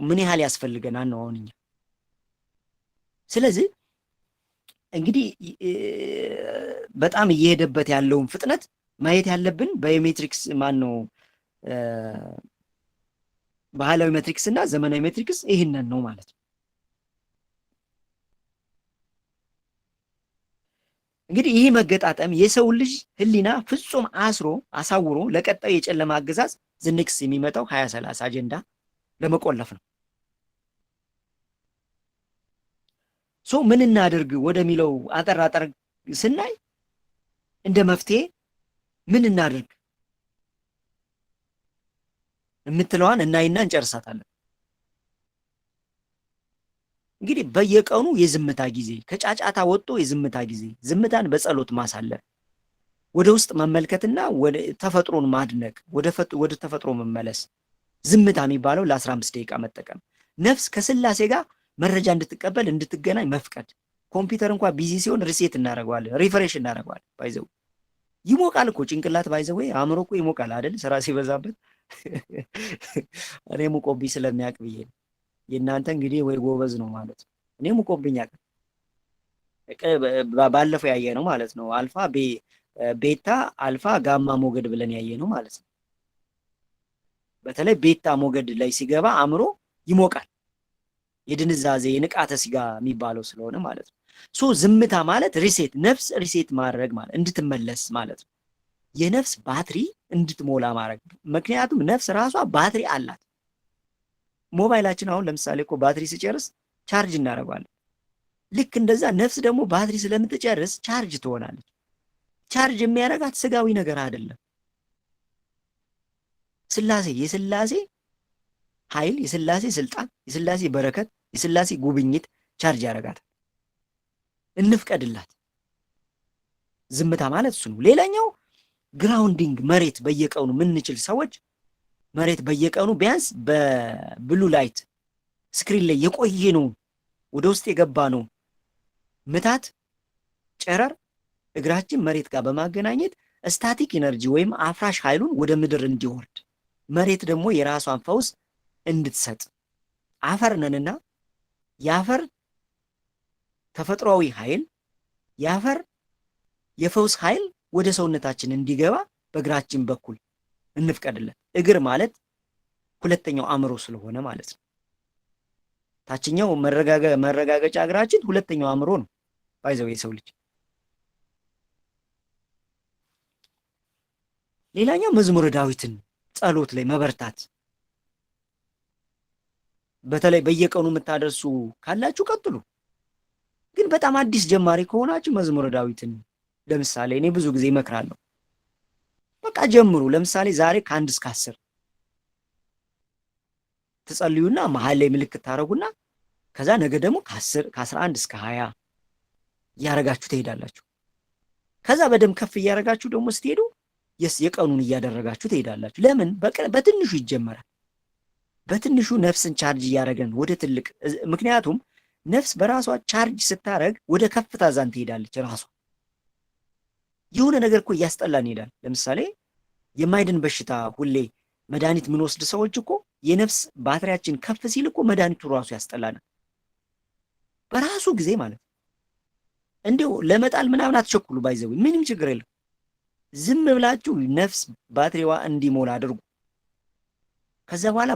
Speaker 1: ምን ያህል ያስፈልገናል ነው አሁን እኛ። ስለዚህ እንግዲህ በጣም እየሄደበት ያለውን ፍጥነት ማየት ያለብን በሜትሪክስ ባህላዊ ሜትሪክስ እና ዘመናዊ ሜትሪክስ ይህንን ነው ማለት ነው። እንግዲህ ይህ መገጣጠም የሰው ልጅ ሕሊና ፍጹም አሳውሮ ለቀጣዩ የጨለማ አገዛዝ ዝንክስ የሚመጣው 2030 አጀንዳ ለመቆለፍ ነው። ምን እናድርግ ወደሚለው አጠር ስናይ እንደ መፍትሄ ምን እናድርግ የምትለዋን እናይና እንጨርሳታለን። እንግዲህ በየቀኑ የዝምታ ጊዜ፣ ከጫጫታ ወጥቶ የዝምታ ጊዜ፣ ዝምታን በጸሎት ማሳለፍ፣ ወደ ውስጥ መመልከትና ወደ ተፈጥሮን ማድነቅ፣ ወደ ተፈጥሮ መመለስ። ዝምታ የሚባለው ለ15 ደቂቃ መጠቀም፣ ነፍስ ከስላሴ ጋር መረጃ እንድትቀበል እንድትገናኝ መፍቀድ። ኮምፒውተር እንኳን ቢዚ ሲሆን ሪሴት እናደርገዋለን፣ ሪፍሬሽ እናደርገዋለን። ባይዘው ይሞቃል እኮ ጭንቅላት፣ ባይዘው አእምሮ እኮ ይሞቃል አይደል? ስራ ሲበዛበት እኔ ሙቆብኝ ስለሚያውቅ ብዬ ነው። የእናንተ እንግዲህ ወይ ጎበዝ ነው ማለት ነው። እኔ ሙቆብኛል። ባለፈው ያየ ነው ማለት ነው። አልፋ ቤታ አልፋ ጋማ ሞገድ ብለን ያየ ነው ማለት ነው። በተለይ ቤታ ሞገድ ላይ ሲገባ አእምሮ ይሞቃል። የድንዛዜ የንቃተ ስጋ የሚባለው ስለሆነ ማለት ነው። ዝምታ ማለት ሪሴት፣ ነፍስ ሪሴት ማድረግ ማለት እንድትመለስ ማለት ነው። የነፍስ ባትሪ እንድትሞላ ማድረግ። ምክንያቱም ነፍስ ራሷ ባትሪ አላት። ሞባይላችን አሁን ለምሳሌ እኮ ባትሪ ሲጨርስ ቻርጅ እናደርገዋለን። ልክ እንደዛ ነፍስ ደግሞ ባትሪ ስለምትጨርስ ቻርጅ ትሆናለች። ቻርጅ የሚያደርጋት ስጋዊ ነገር አይደለም። ስላሴ፣ የስላሴ ኃይል፣ የስላሴ ስልጣን፣ የስላሴ በረከት፣ የስላሴ ጉብኝት ቻርጅ ያደርጋታል። እንፍቀድላት። ዝምታ ማለት እሱ ነው። ሌላኛው ግራውንዲንግ፣ መሬት በየቀኑ ምንችል ሰዎች መሬት በየቀኑ ቢያንስ በብሉ ላይት ስክሪን ላይ የቆየ ነው ወደ ውስጥ የገባ ነው ምታት፣ ጨረር እግራችን መሬት ጋር በማገናኘት ስታቲክ ኢነርጂ ወይም አፍራሽ ኃይሉን ወደ ምድር እንዲወርድ መሬት ደግሞ የራሷን ፈውስ እንድትሰጥ አፈር ነንና የአፈር ተፈጥሯዊ ኃይል የአፈር የፈውስ ኃይል ወደ ሰውነታችን እንዲገባ በእግራችን በኩል እንፍቀድለት። እግር ማለት ሁለተኛው አእምሮ ስለሆነ ማለት ነው። ታችኛው መረጋገጫ እግራችን ሁለተኛው አእምሮ ነው። ባይዘው የሰው ልጅ ሌላኛው መዝሙረ ዳዊትን ጸሎት ላይ መበርታት። በተለይ በየቀኑ የምታደርሱ ካላችሁ ቀጥሉ። ግን በጣም አዲስ ጀማሪ ከሆናችሁ መዝሙረ ዳዊትን ለምሳሌ እኔ ብዙ ጊዜ እመክራለሁ። በቃ ጀምሩ። ለምሳሌ ዛሬ ከ1 እስከ 10 ትጸልዩና መሀል ላይ ምልክት ታረጉና ከዛ ነገ ደግሞ ከ11 እስከ 20 እያረጋችሁ ትሄዳላችሁ። ከዛ በደም ከፍ እያረጋችሁ ደግሞ ስትሄዱ የቀኑን እያደረጋችሁ ትሄዳላችሁ። ለምን? በትንሹ ይጀመራል። በትንሹ ነፍስን ቻርጅ እያደረገን ወደ ትልቅ። ምክንያቱም ነፍስ በራሷ ቻርጅ ስታረግ ወደ ከፍታ ዛን ትሄዳለች። ራሷ የሆነ ነገር እኮ እያስጠላን ይሄዳል። ለምሳሌ የማይድን በሽታ ሁሌ መድኃኒት ምንወስድ ሰዎች እኮ የነፍስ ባትሪያችን ከፍ ሲል እኮ መድኃኒቱ ራሱ ያስጠላናል በራሱ ጊዜ ማለት። እንዲሁ ለመጣል ምናምን አትቸኩሉ። ባይዘው ምንም ችግር የለም። ዝም ብላችሁ ነፍስ ባትሪዋ እንዲሞላ አድርጉ። ከዛ በኋላ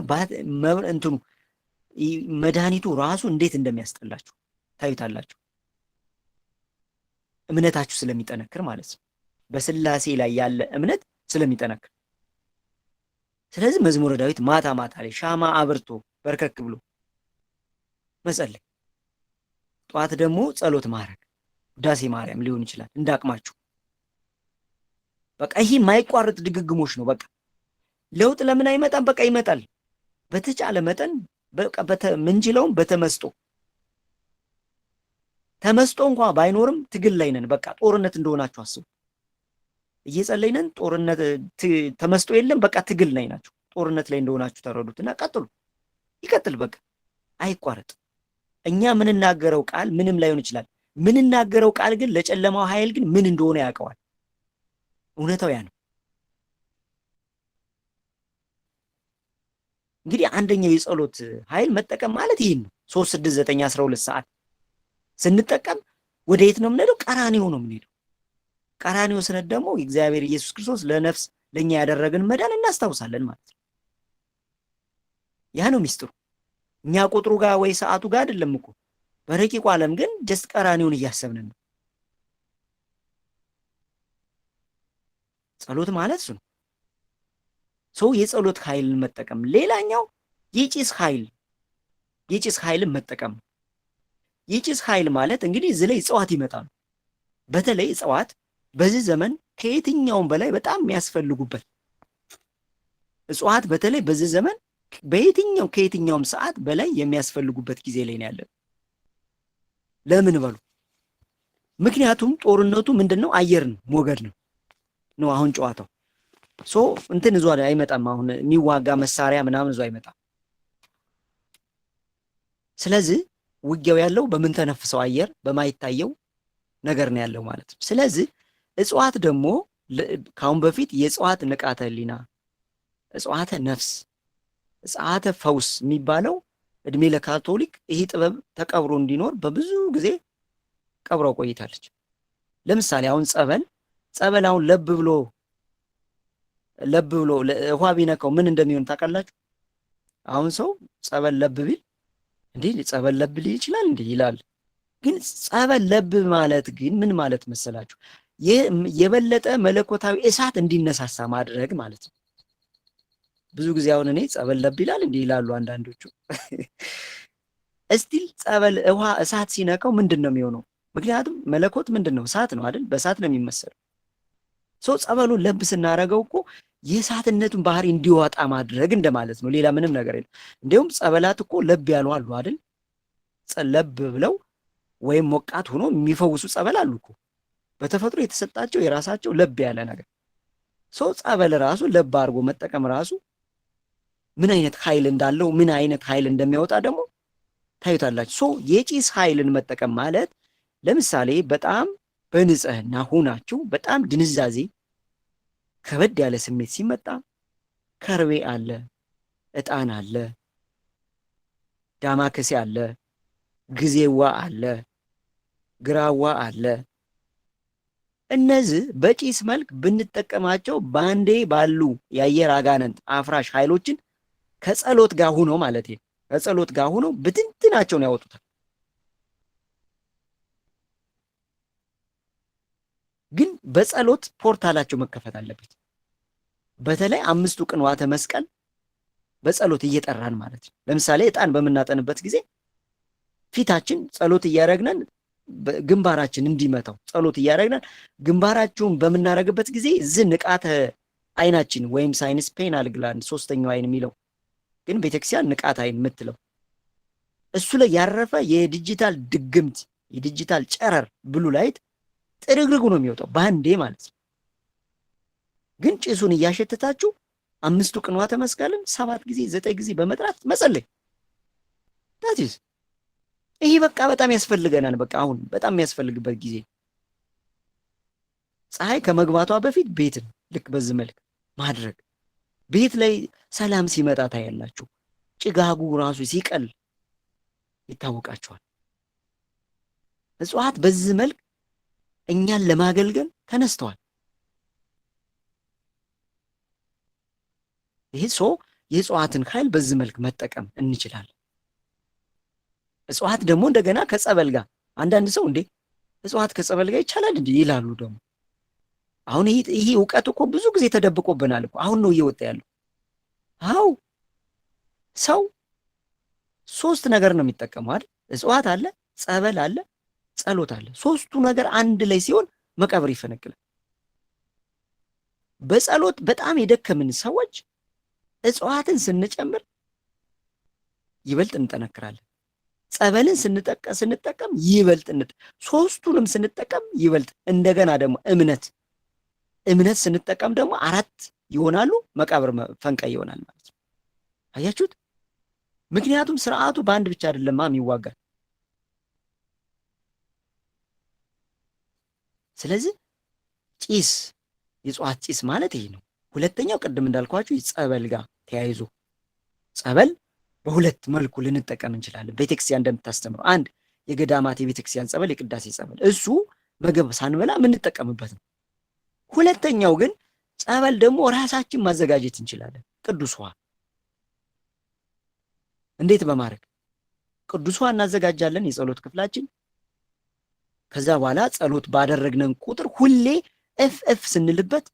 Speaker 1: እንትኑ መድኃኒቱ ራሱ እንዴት እንደሚያስጠላችሁ ታዩታላችሁ። እምነታችሁ ስለሚጠነክር ማለት ነው። በስላሴ ላይ ያለ እምነት ስለሚጠነክር። ስለዚህ መዝሙረ ዳዊት ማታ ማታ ላይ ሻማ አብርቶ በርከክ ብሎ መጸለይ፣ ጠዋት ደግሞ ጸሎት ማድረግ፣ ውዳሴ ማርያም ሊሆን ይችላል እንዳቅማችሁ። በቃ ይሄ የማይቋረጥ ድግግሞች ነው። በቃ ለውጥ ለምን አይመጣም? በቃ ይመጣል። በተቻለ መጠን በቃ ምንችለውም በተመስጦ ተመስጦ እንኳን ባይኖርም ትግል ላይ ነን። በቃ ጦርነት እንደሆናችሁ አስቡ። እየጸለይነን ጦርነት ተመስጦ የለም። በቃ ትግል ላይ ናችሁ። ጦርነት ላይ እንደሆናችሁ ተረዱትና ቀጥሉ። ይቀጥል። በቃ አይቋረጥ። እኛ ምንናገረው ቃል ምንም ላይሆን ይችላል። ምንናገረው ቃል ግን ለጨለማው ኃይል ግን ምን እንደሆነ ያውቀዋል። እውነታው ያ ነው። እንግዲህ አንደኛው የጸሎት ኃይል መጠቀም ማለት ይህን ነው። 3 6 9 12 ሰዓት ስንጠቀም ወደ የት ነው የምንሄደው? ቀራኒዮ ነው የምንሄደው። ቀራኒዮ ስንሄድ ደግሞ የእግዚአብሔር ኢየሱስ ክርስቶስ ለነፍስ ለኛ ያደረገን መዳን እናስታውሳለን ማለት ነው። ያ ነው ሚስጥሩ። እኛ ቁጥሩ ጋር ወይ ሰዓቱ ጋር አይደለም እኮ። በረቂቁ ዓለም ግን ጀስት ቀራኒዮን እያሰብን ነው። ጸሎት ማለት እሱ ነው። ሰው የጸሎት ኃይልን መጠቀም። ሌላኛው የጭስ ኃይልን መጠቀም። የጭስ ኃይል ማለት እንግዲህ እዚህ ላይ እጽዋት ይመጣሉ። በተለይ እጽዋት በዚህ ዘመን ከየትኛውም በላይ በጣም የሚያስፈልጉበት እጽዋት በተለይ በዚህ ዘመን ከየትኛውም ሰዓት በላይ የሚያስፈልጉበት ጊዜ ላይ ነው ያለው። ለምን በሉ? ምክንያቱም ጦርነቱ ምንድነው? አየር ነው፣ ሞገድ ነው አሁን ጨዋታው። እንትን እዟ አይመጣም። አሁን የሚዋጋ መሳሪያ ምናምን እዟ አይመጣም። ስለዚህ ውጊያው ያለው በምንተነፍሰው አየር በማይታየው ነገር ነው ያለው ማለት ነው። ስለዚህ እጽዋት ደግሞ ካሁን በፊት የእጽዋት ንቃተ ህሊና፣ እጽዋተ ነፍስ፣ እጽዋተ ፈውስ የሚባለው እድሜ ለካቶሊክ ይህ ጥበብ ተቀብሮ እንዲኖር በብዙ ጊዜ ቀብረው ቆይታለች። ለምሳሌ አሁን ጸበል አሁን ለብ ብሎ ውሃ ቢነካው ምን እንደሚሆን ታውቃላችሁ? አሁን ሰው ጸበል ለብ ቢል እንዴ ጸበል ለብ ሊል ይችላል እንዴ ይላል። ግን ጸበል ለብ ማለት ግን ምን ማለት መሰላችሁ? የበለጠ መለኮታዊ እሳት እንዲነሳሳ ማድረግ ማለት ነው። ብዙ ጊዜ አሁን እኔ ጸበል ለብ ይላል እንዲህ ይላሉ አንዳንዶቹ። እስቲል ጸበል ውሃ እሳት ሲነካው ምንድን ነው የሚሆነው? ምክንያቱም መለኮት ምንድን ነው? እሳት ነው አይደል? በእሳት ነው የሚመሰለው። ሰው ጸበሉን ለብ ስናደርገው እኮ የእሳትነቱን ባህሪ እንዲወጣ ማድረግ እንደማለት ነው። ሌላ ምንም ነገር የለም። እንዲሁም ጸበላት እኮ ለብ ያሉ አሉ አይደል? ለብ ብለው ወይም ሞቃት ሆኖ የሚፈውሱ ጸበል አሉ እኮ በተፈጥሮ የተሰጣቸው የራሳቸው ለብ ያለ ነገር። ሰው ጸበል ራሱ ለብ አድርጎ መጠቀም ራሱ ምን አይነት ኃይል እንዳለው ምን አይነት ኃይል እንደሚያወጣ ደግሞ ታዩታላችሁ። ሶ የጭስ ኃይልን መጠቀም ማለት ለምሳሌ በጣም በንጽህና ሆናችሁ በጣም ድንዛዜ ከበድ ያለ ስሜት ሲመጣ ከርቤ አለ፣ ዕጣን አለ፣ ዳማከሴ አለ፣ ጊዜዋ አለ፣ ግራዋ አለ። እነዚህ በጭስ መልክ ብንጠቀማቸው ባንዴ ባሉ የአየር አጋንንት አፍራሽ ኃይሎችን ከጸሎት ጋር ሆኖ ማለት ነው ከጸሎት ጋር ሆኖ ብትንትናቸውን ያወጡታል። ግን በጸሎት ፖርታላቸው መከፈት አለበት። በተለይ 5ቱ ቅንዋተ መስቀል በጸሎት እየጠራን ማለት ነው። ለምሳሌ ዕጣን በምናጠንበት ጊዜ ፊታችን ጸሎት እያደረግነን ግንባራችን እንዲመታው ጸሎት እያደረግነን ግንባራችሁን በምናደርግበት ጊዜ እዚህ ንቃተ አይናችን ወይም ሳይንስ ፔናል ግላንድ 3ኛው አይን የሚለው ግን ቤተክርስቲያን ንቃተ አይን የምትለው እሱ ላይ ያረፈ የዲጂታል ድግምት የዲጂታል ጨረር ብሉ ላይት ጥርግርጉ ነው የሚወጣው ባንዴ ማለት ነው። ግን ጭሱን እያሸተታችሁ 5ቱ ቅንዋተ መስቀልን 7 ጊዜ 9 ጊዜ በመጥራት መጸለይ ታዲስ ይሄ በቃ በጣም ያስፈልገናል። በቃ አሁን በጣም የሚያስፈልግበት ጊዜ ፀሐይ ከመግባቷ በፊት ቤትን ልክ በዚህ መልክ ማድረግ ቤት ላይ ሰላም ሲመጣ ታያላችሁ። ጭጋጉ ራሱ ሲቀል ይታወቃቸዋል። እጽዋት በዚህ መልክ እኛን ለማገልገል ተነስተዋል። ይሄ ሰው የእጽዋትን ኃይል በዚህ መልክ መጠቀም እንችላለን። እጽዋት ደግሞ እንደገና ከጸበል ጋር አንዳንድ ሰው እንዴ እጽዋት ከጸበል ጋር ይቻላል እንዴ ይላሉ። ደግሞ አሁን ይሄ እውቀት እኮ ብዙ ጊዜ ተደብቆብናል እኮ አሁን ነው እየወጣ ያለው። አው ሰው 3 ነገር ነው የሚጠቀመው አይደል? እጽዋት አለ፣ ጸበል አለ፣ ጸሎት አለ። 3ቱ ነገር አንድ ላይ ሲሆን መቃብር ይፈነቅላል። በጸሎት በጣም የደከምን ሰዎች እጽዋትን ስንጨምር ይበልጥ እንጠነክራለን። ጸበልን ስንጠቀም ይበልጥ 3ቱንም ስንጠቀም ይበልጥ እንደገና ደግሞ እምነት ስንጠቀም ደግሞ 4 ይሆናሉ። መቃብር ፈንቃይ ይሆናል ማለት ነው። አያችሁት? ምክንያቱም ስርዓቱ በአንድ ብቻ አይደለም የሚዋጋል። ስለዚህ ጭስ የእጽዋት ጭስ ማለት ይሄ ነው። ሁለተኛው ቅድም እንዳልኳችሁ ጸበል ጋር ተያይዞ ጸበል በሁለት መልኩ ልንጠቀም እንችላለን። ቤተክርስቲያን እንደምታስተምረው አንድ የገዳማት የቤተክርስቲያን ጸበል የቅዳሴ ጸበል እሱ ምግብ ሳንበላ የምንጠቀምበት ነው። ሁለተኛው ግን ጸበል ደግሞ ራሳችን ማዘጋጀት እንችላለን። ቅዱስ ውሃ እንዴት በማድረግ ቅዱስ ውሃ እናዘጋጃለን የጸሎት ክፍላችን። ከዛ በኋላ ጸሎት ባደረግነን ቁጥር ሁሌ እፍ ስንልበት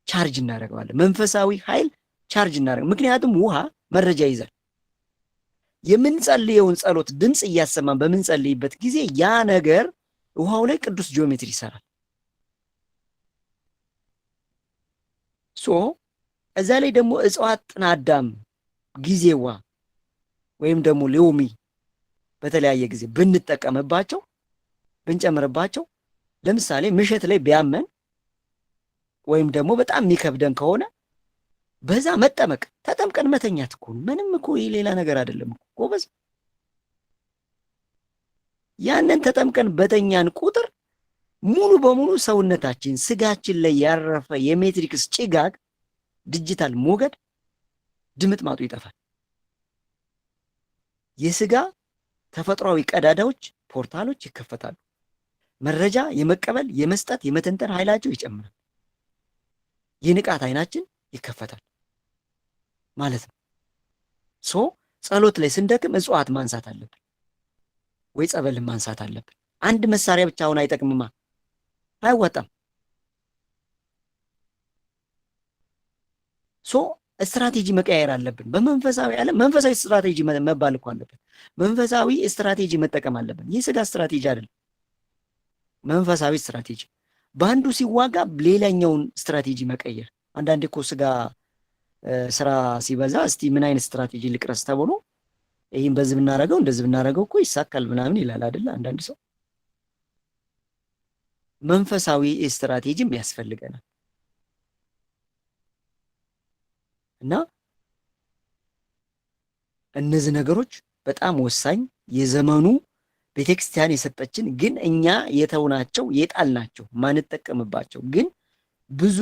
Speaker 1: ቻርጅ እናደርገዋለን። መንፈሳዊ ኃይል ቻርጅ እናደርገው። ምክንያቱም ውሃ መረጃ ይዛል። የምንጸልየውን ጸሎት ድምፅ እያሰማን በምንጸልይበት ጊዜ ያ ነገር ውሃው ላይ ቅዱስ ጂኦሜትሪ ይሰራል። እዛ ላይ ደግሞ እጽዋት ጥናዳም ጊዜዋ ወይም ደግሞ ሊዮሚ በተለያየ ጊዜ ብንጠቀምባቸው ብንጨምርባቸው፣ ለምሳሌ ምሽት ላይ ቢያመን ወይም ደግሞ በጣም የሚከብደን ከሆነ በዛ መጠመቅ ተጠምቀን መተኛት እኮ ምንም እኮ ሌላ ነገር አይደለም እኮ ጎበዝ። ያንን ተጠምቀን በተኛን ቁጥር ሙሉ በሙሉ ሰውነታችን ስጋችን ላይ ያረፈ የሜትሪክስ ጭጋግ ዲጂታል ሞገድ ድምጥ ማጡ ይጠፋል። የስጋ ተፈጥሯዊ ቀዳዳዎች ፖርታሎች ይከፈታሉ። መረጃ የመቀበል የመስጠት የመተንተን ኃይላቸው ይጨምራል። የንቃት አይናችን ይከፈታል ማለት ነው። ጸሎት ላይ ስንደክም እጽዋት ማንሳት አለብን ወይ ጸበልን ማንሳት አለብን። አንድ መሳሪያ ብቻውን አይጠቅምማ። አያዋጣም። ሶ ስትራቴጂ መቀያየር አለብን። በመንፈሳዊ ዓለም መንፈሳዊ ስትራቴጂ መባል እኮ አለብን። መንፈሳዊ ስትራቴጂ መጠቀም አለብን። ይህ ስጋ ስትራቴጂ አይደለም። መንፈሳዊ ስትራቴጂ በአንዱ ሲዋጋ ሌላኛውን ስትራቴጂ መቀየር። አንዳንዴ እኮ ስጋ ስራ ሲበዛ እስቲ ምን አይነት ስትራቴጂ ልቅረስ ተብሎ ይህም በዚህ ብናረገው እንደዚህ ብናረገው እኮ ይሳካል ምናምን ይላል አይደለ? አንዳንድ ሰው መንፈሳዊ ስትራቴጂም ያስፈልገናል እና እነዚህ ነገሮች በጣም ወሳኝ የዘመኑ ቤተክርስቲያን የሰጠችን ግን እኛ የተውናቸው የጣልናቸው ማንጠቀምባቸው ግን ብዙ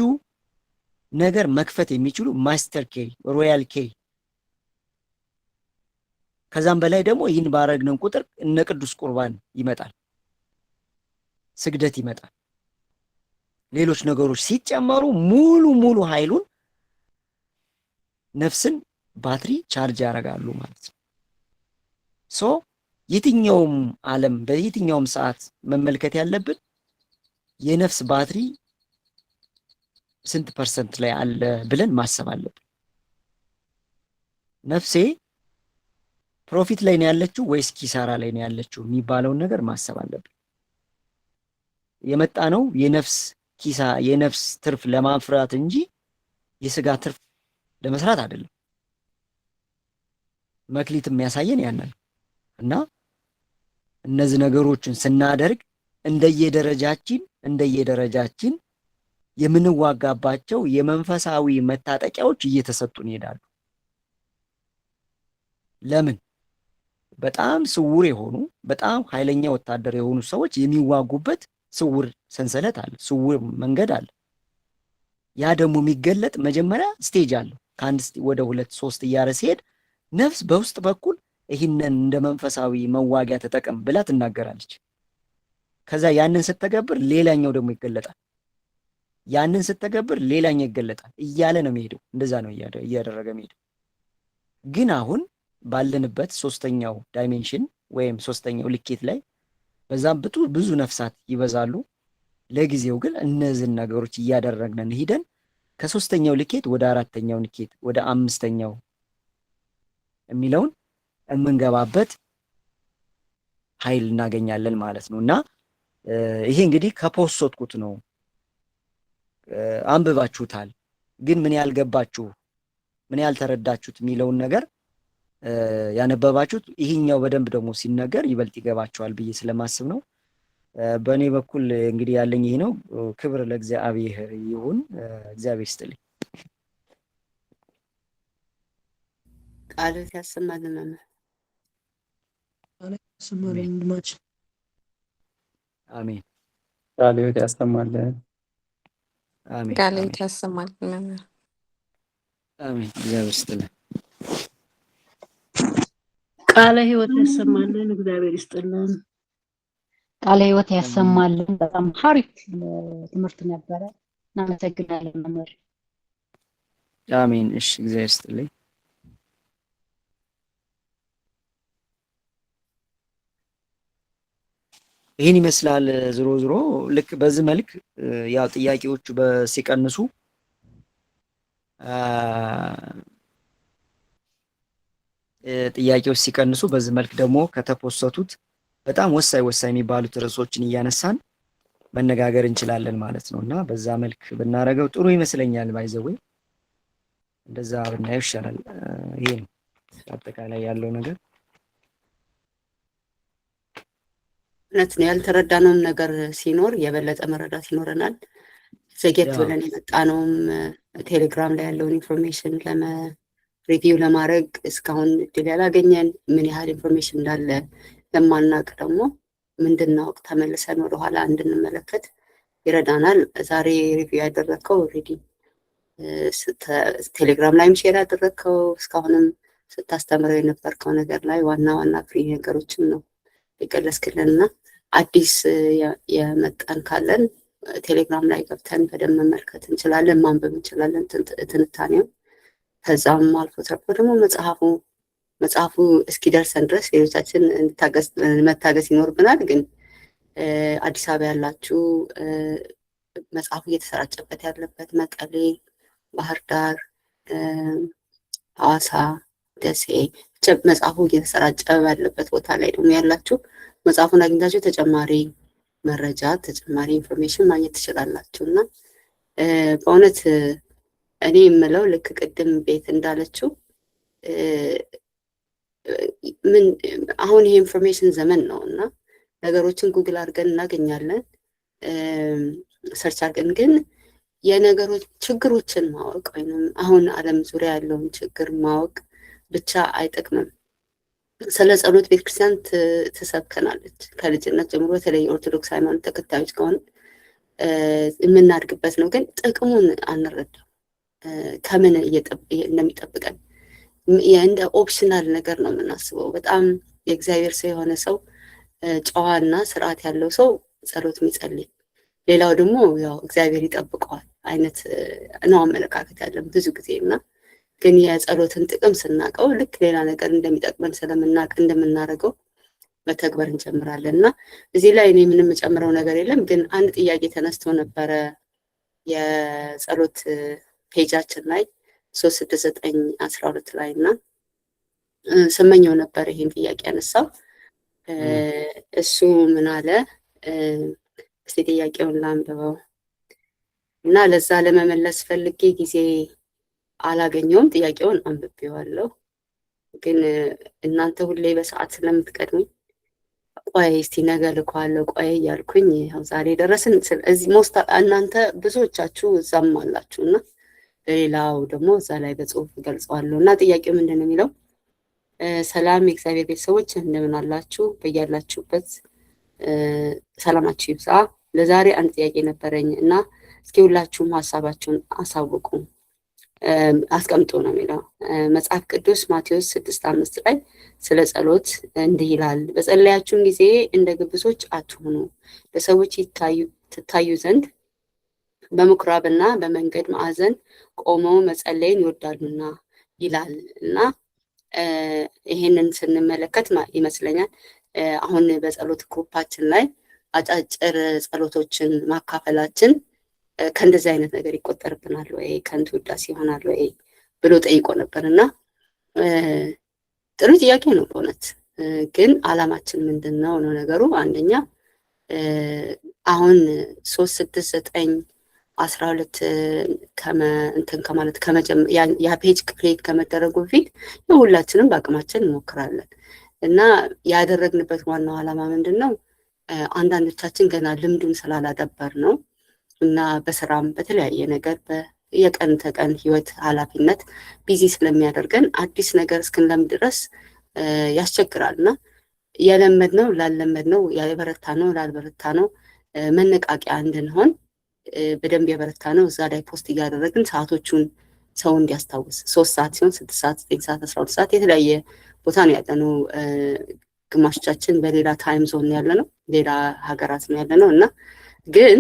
Speaker 1: ነገር መክፈት የሚችሉ ማስተር ኬይ ሮያል ኬይ ከዛም በላይ ደግሞ ይህን ባረግነን ቁጥር እነ ቅዱስ ቁርባን ይመጣል፣ ስግደት ይመጣል። ሌሎች ነገሮች ሲጨመሩ ሙሉ ኃይሉን ነፍስን ባትሪ ቻርጅ ያደርጋሉ ማለት ነው። ሶ የትኛውም ዓለም በየትኛውም ሰዓት መመልከት ያለብን የነፍስ ባትሪ ስንት ፐርሰንት ላይ አለ ብለን ማሰብ አለብን። ነፍሴ ፕሮፊት ላይ ነው ያለችው ወይስ ኪሳራ ላይ ነው ያለችው የሚባለውን ነገር ማሰብ አለብን። የመጣ ነው የነፍስ ትርፍ ለማፍራት እንጂ የስጋ ትርፍ ለመስራት አይደለም። መክሊት የሚያሳየን ያንን እና እነዚህ ነገሮችን ስናደርግ እንደየደረጃችን የምንዋጋባቸው የመንፈሳዊ መታጠቂያዎች እየተሰጡን ይሄዳሉ። ለምን? በጣም ስውር የሆኑ በጣም ኃይለኛ ወታደር የሆኑ ሰዎች የሚዋጉበት ስውር ሰንሰለት አለ፣ ስውር መንገድ አለ። ያ ደግሞ የሚገለጥ መጀመሪያ ስቴጅ አለው። ከአንድ ወደ 2 3 እያለ ሲሄድ ነፍስ በውስጥ በኩል ይህንን እንደ መንፈሳዊ መዋጊያ ተጠቀም ብላ ትናገራለች። ከዛ ያንን ስትተገብር ሌላኛው ደግሞ ይገለጣል፣ ያንን ስትተገብር ሌላኛው ይገለጣል እያለ ነው የሚሄደው። እንደዛ ነው እያደረገ የሚሄደው። ግን አሁን ባለንበት 3ኛው ዳይሜንሽን ወይም 3ኛው ልኬት ላይ በዛም ብዙ ነፍሳት ይበዛሉ። ለጊዜው ግን እነዚህን ነገሮች እያደረግን ሄደን ከ3ኛው ልኬት ወደ 4ኛው ልኬት ወደ 5ኛው የሚለውን የምንገባበት ኃይል እናገኛለን ማለት ነው። እና ይሄ እንግዲህ ከፖስቶትኩት ነው። አንብባችሁታል፣ ግን ምን ያህል ገባችሁ፣ ምን ያህል ተረዳችሁት የሚለውን ነገር ያነበባችሁት ይሄኛው በደንብ ደግሞ ሲነገር ይበልጥ ይገባችኋል ብዬ ስለማስብ ነው። በእኔ በኩል እንግዲህ ያለኝ ይሄ ነው። ክብር ለእግዚአብሔር ይሁን። እግዚአብሔር ይስጥልኝ።
Speaker 2: ቃልህ ያሰማልን መምህር።
Speaker 3: ያሰማልን ወንድማችን።
Speaker 1: አሜን።
Speaker 4: ቃልህ ያሰማልን።
Speaker 1: አሜን።
Speaker 5: ቃልህ ያሰማልን መምህር።
Speaker 1: አሜን። እግዚአብሔር ይስጥልን።
Speaker 3: ቃለ ሕይወት ያሰማልን። እግዚአብሔር ይስጥልን።
Speaker 6: ቃለ ሕይወት ያሰማልን። በጣም ሀሪፍ ትምህርት ነበረ። እናመሰግናለን መምህር።
Speaker 1: አሜን። እሺ፣ እግዚአብሔር ይስጥልኝ። ይህን ይመስላል። ዝሮ ልክ በዚህ መልክ ያው ጥያቄዎቹ ሲቀንሱ በዚህ መልክ ደግሞ ከተፖሰቱት በጣም ወሳኝ የሚባሉት ርዕሶችን እያነሳን መነጋገር እንችላለን ማለት ነው እና በዛ መልክ ብናረገው ጥሩ ይመስለኛል። ባይዘው እንደዛ ብናየው ይሻላል። ይሄ ነው አጠቃላይ ያለው ነገር።
Speaker 2: እውነት ነው። ያልተረዳነውም ነገር ሲኖር የበለጠ መረዳት ይኖረናል። ዘጌት ብለን የመጣነውም ቴሌግራም ላይ ያለውን ኢንፎርሜሽን ሪቪው ለማድረግ እስካሁን እድል ያላገኘን ምን ያህል ኢንፎርሜሽን እንዳለ ለማናቅ ደግሞ ምንድናውቅ ተመልሰን ወደኋላ እንድንመለከት ይረዳናል። ዛሬ ሪቪው ያደረግከው ኦልሬዲ ቴሌግራም ላይም ሼር ያደረግከው እስካሁንም ስታስተምረው የነበርከው ነገር ላይ ዋና ፍሪ ነገሮችን ነው የገለጽክልንና አዲስ የመጣን ካለን ቴሌግራም ላይ ገብተን በደንብ መመልከት እንችላለን፣ ማንበብ እንችላለን ትንታኔው። ከዛም አልፎ ተርፎ ደግሞ መጽሐፉ እስኪደርሰን ድረስ ሌሎቻችን መታገስ ይኖርብናል። ግን አዲስ አበባ ያላችሁ መጽሐፉ እየተሰራጨበት ያለበት መቀሌ፣ ባህር ዳር፣ ሐዋሳ፣ ደሴ መጽሐፉ እየተሰራጨ ባለበት ቦታ ላይ ደግሞ ያላችሁ መጽሐፉን አግኝታችሁ ተጨማሪ መረጃ ተጨማሪ ኢንፎርሜሽን ማግኘት ትችላላችሁ። እና በእውነት እኔ የምለው ልክ ቅድም ቤት እንዳለችው ምን አሁን ይሄ ኢንፎርሜሽን ዘመን ነው እና ነገሮችን ጉግል አድርገን እናገኛለን፣ ሰርች አድርገን ግን የነገሮች ችግሮችን ማወቅ ወይም አሁን ዓለም ዙሪያ ያለውን ችግር ማወቅ ብቻ አይጠቅምም። ስለ ጸሎት ቤተክርስቲያን ትሰብከናለች ከልጅነት ጀምሮ። በተለይ ኦርቶዶክስ ሃይማኖት ተከታዮች ከሆነ የምናድግበት ነው፣ ግን ጥቅሙን አንረዳም። ከምን እንደሚጠብቀን እንደ ኦፕሽናል ነገር ነው የምናስበው። በጣም የእግዚአብሔር ሰው የሆነ ሰው ጨዋና ስርዓት ያለው ሰው ጸሎት የሚጸልይ፣ ሌላው ደግሞ ያው እግዚአብሔር ይጠብቀዋል አይነት ነው አመለካከት ያለን ብዙ ጊዜ። እና ግን የጸሎትን ጥቅም ስናውቀው ልክ ሌላ ነገር እንደሚጠቅመን ስለምናውቅ እንደምናደርገው መተግበር እንጀምራለን። እና እዚህ ላይ እኔ ምንም የምጨምረው ነገር የለም። ግን አንድ ጥያቄ ተነስቶ ነበረ የጸሎት ፔጃችን ላይ 36912 ላይ እና ስመኘው ነበር ይሄን ጥያቄ ያነሳው። እሱ ምን አለ? እስቲ ጥያቄውን ላንብበው እና ለዛ ለመመለስ ፈልጌ ጊዜ አላገኘውም። ጥያቄውን አንብቤዋለሁ፣ ግን እናንተ ሁሌ በሰዓት ስለምትቀድሙኝ ቆይ እስቲ ነገ ልኳለሁ ቆይ እያልኩኝ ያው ዛሬ ደረስን። እዚህ እናንተ ብዙዎቻችሁ እዛም አላችሁ እና ሌላው ደግሞ እዛ ላይ በጽሁፍ ገልጸዋለሁ። እና ጥያቄው ምንድን ነው የሚለው? ሰላም የእግዚአብሔር ቤተሰቦች እንደምን አላችሁ? በያላችሁበት ሰላማችሁ ይብዛ። ለዛሬ አንድ ጥያቄ ነበረኝ እና እስኪ ሁላችሁም ሀሳባችሁን አሳውቁ አስቀምጡ ነው የሚለው። መጽሐፍ ቅዱስ ማቴዎስ 6:5 ላይ ስለ ጸሎት እንዲህ ይላል፣ በጸለያችሁን ጊዜ እንደ ግብዞች አትሁኑ፣ ለሰዎች ትታዩ ዘንድ በምኩራብና በመንገድ ማዕዘን ቆመው መጸለይን ይወዳሉና ይላል። እና ይሄንን ስንመለከት ይመስለኛል አሁን በጸሎት ግሩፓችን ላይ አጫጭር ጸሎቶችን ማካፈላችን ከእንደዚህ አይነት ነገር ይቆጠርብናል ወይ ከንቱ ውዳሴ ይሆናል ወይ ብሎ ጠይቆ ነበር። እና ጥሩ ጥያቄ ነው በእውነት። ግን አላማችን ምንድን ነው ነው ነገሩ። አንደኛ አሁን 36912 እንትን ከማለት ያ ፔጅ ክሬት ከመደረጉ በፊት ሁላችንም በአቅማችን እንሞክራለን። እና ያደረግንበት ዋናው አላማ ምንድን ነው? አንዳንዶቻችን ገና ልምዱን ስላላደበር ነው እና በስራም በተለያየ ነገር የቀን ተቀን ህይወት ኃላፊነት ቢዚ ስለሚያደርገን አዲስ ነገር እስክንለምድ ድረስ ያስቸግራል። እና የለመድነው ላልለመድነው፣ የበረታ ነው ላልበረታ ነው መነቃቂያ እንድንሆን በደንብ የበረታ ነው እዛ ላይ ፖስት እያደረግን ሰዓቶቹን ሰው እንዲያስታውስ 3 ሰዓት ሲሆን 6 ሰዓት 9 ሰዓት 12 ሰዓት የተለያየ ቦታ ነው ያለነው። ግማሾቻችን በሌላ ታይም ዞን ያለነው ሌላ ሀገራት ነው ያለነው። እና ግን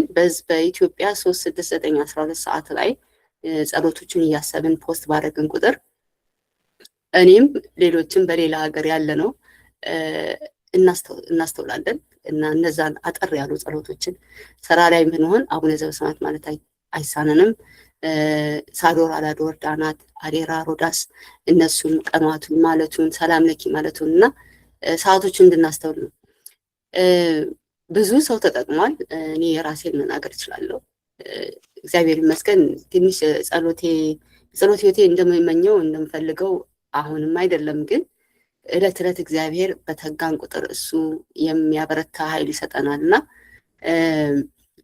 Speaker 2: በኢትዮጵያ 36912 ሰዓት ላይ ጸሎቶችን እያሰብን ፖስት ባደረግን ቁጥር እኔም ሌሎችም በሌላ ሀገር ያለነው እናስተውላለን። እና እነዛን አጠር ያሉ ጸሎቶችን ስራ ላይ ምንሆን አቡነ ዘበሰማያት ማለት አይሳነንም፣ ሳዶር፣ አላዶር፣ ዳናት፣ አዴራ፣ ሮዳስ እነሱን ቀኗቱን ማለቱን ሰላም ለኪ ማለቱን እና ሰዓቶችን እንድናስተውል ነው። ብዙ ሰው ተጠቅሟል። እኔ የራሴን መናገር እችላለሁ። እግዚአብሔር ይመስገን ትንሽ ጸሎት ህይወቴ እንደምመኘው እንደምፈልገው አሁንም አይደለም፣ ግን እለት እለት እግዚአብሔር በተጋን ቁጥር እሱ የሚያበረታ ኃይል ይሰጠናል። እና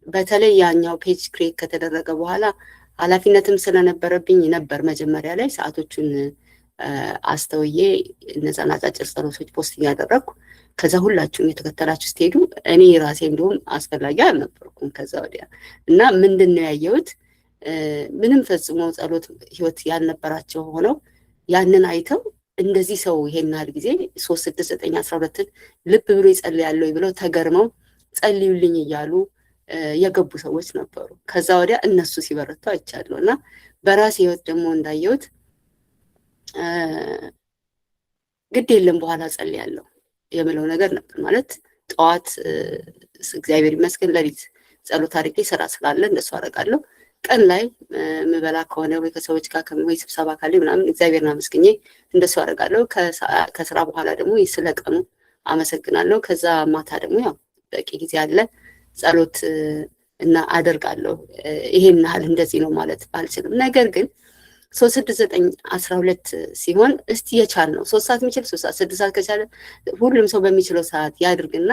Speaker 2: በተለይ ያኛው ፔጅ ክሬት ከተደረገ በኋላ ኃላፊነትም ስለነበረብኝ ነበር መጀመሪያ ላይ ሰዓቶቹን አስተውዬ እነዛን አጫጭር ጸሎቶች ፖስት እያደረግኩ ከዛ ሁላችሁም የተከተላችሁ ስትሄዱ እኔ ራሴ እንደውም አስፈላጊ አልነበርኩም ከዛ ወዲያ። እና ምንድን ነው ያየሁት? ምንም ፈጽሞ ጸሎት ህይወት ያልነበራቸው ሆነው ያንን አይተው እንደዚህ ሰው ይሄን ያህል ጊዜ 36912 ልብ ብሎ ይጸልያል ብለው ተገርመው ጸልዩልኝ እያሉ የገቡ ሰዎች ነበሩ። ከዛ ወዲያ እነሱ ሲበረቱ አይቻለሁ። እና በራሴ ህይወት ደግሞ እንዳየሁት ግድ የለም በኋላ ጸልያለሁ የምለው ነገር ነበር። ማለት ጠዋት እግዚአብሔር ይመስገን ለሊት ጸሎት አድርጌ ስራ ስላለ እንደሱ አደርጋለሁ። ቀን ላይ ምበላ ከሆነ ወይ ከሰዎች ጋር ወይ ስብሰባ ካለ ምናምን እግዚአብሔርን አመስግኜ እንደሱ አደርጋለሁ። ከስራ በኋላ ደግሞ ስለቀኑ አመሰግናለሁ። ከዛ ማታ ደግሞ ያው በቂ ጊዜ አለ ጸሎት እና አደርጋለሁ። ይሄን ያህል እንደዚህ ነው ማለት ባልችልም፣ ነገር ግን 3 6 9 12 ሲሆን እስቲ የቻል ነው 3 ሰዓት የሚችል 3 ሰዓት 6 ሰዓት ከቻለ ሁሉም ሰው በሚችለው ሰዓት ያድርግና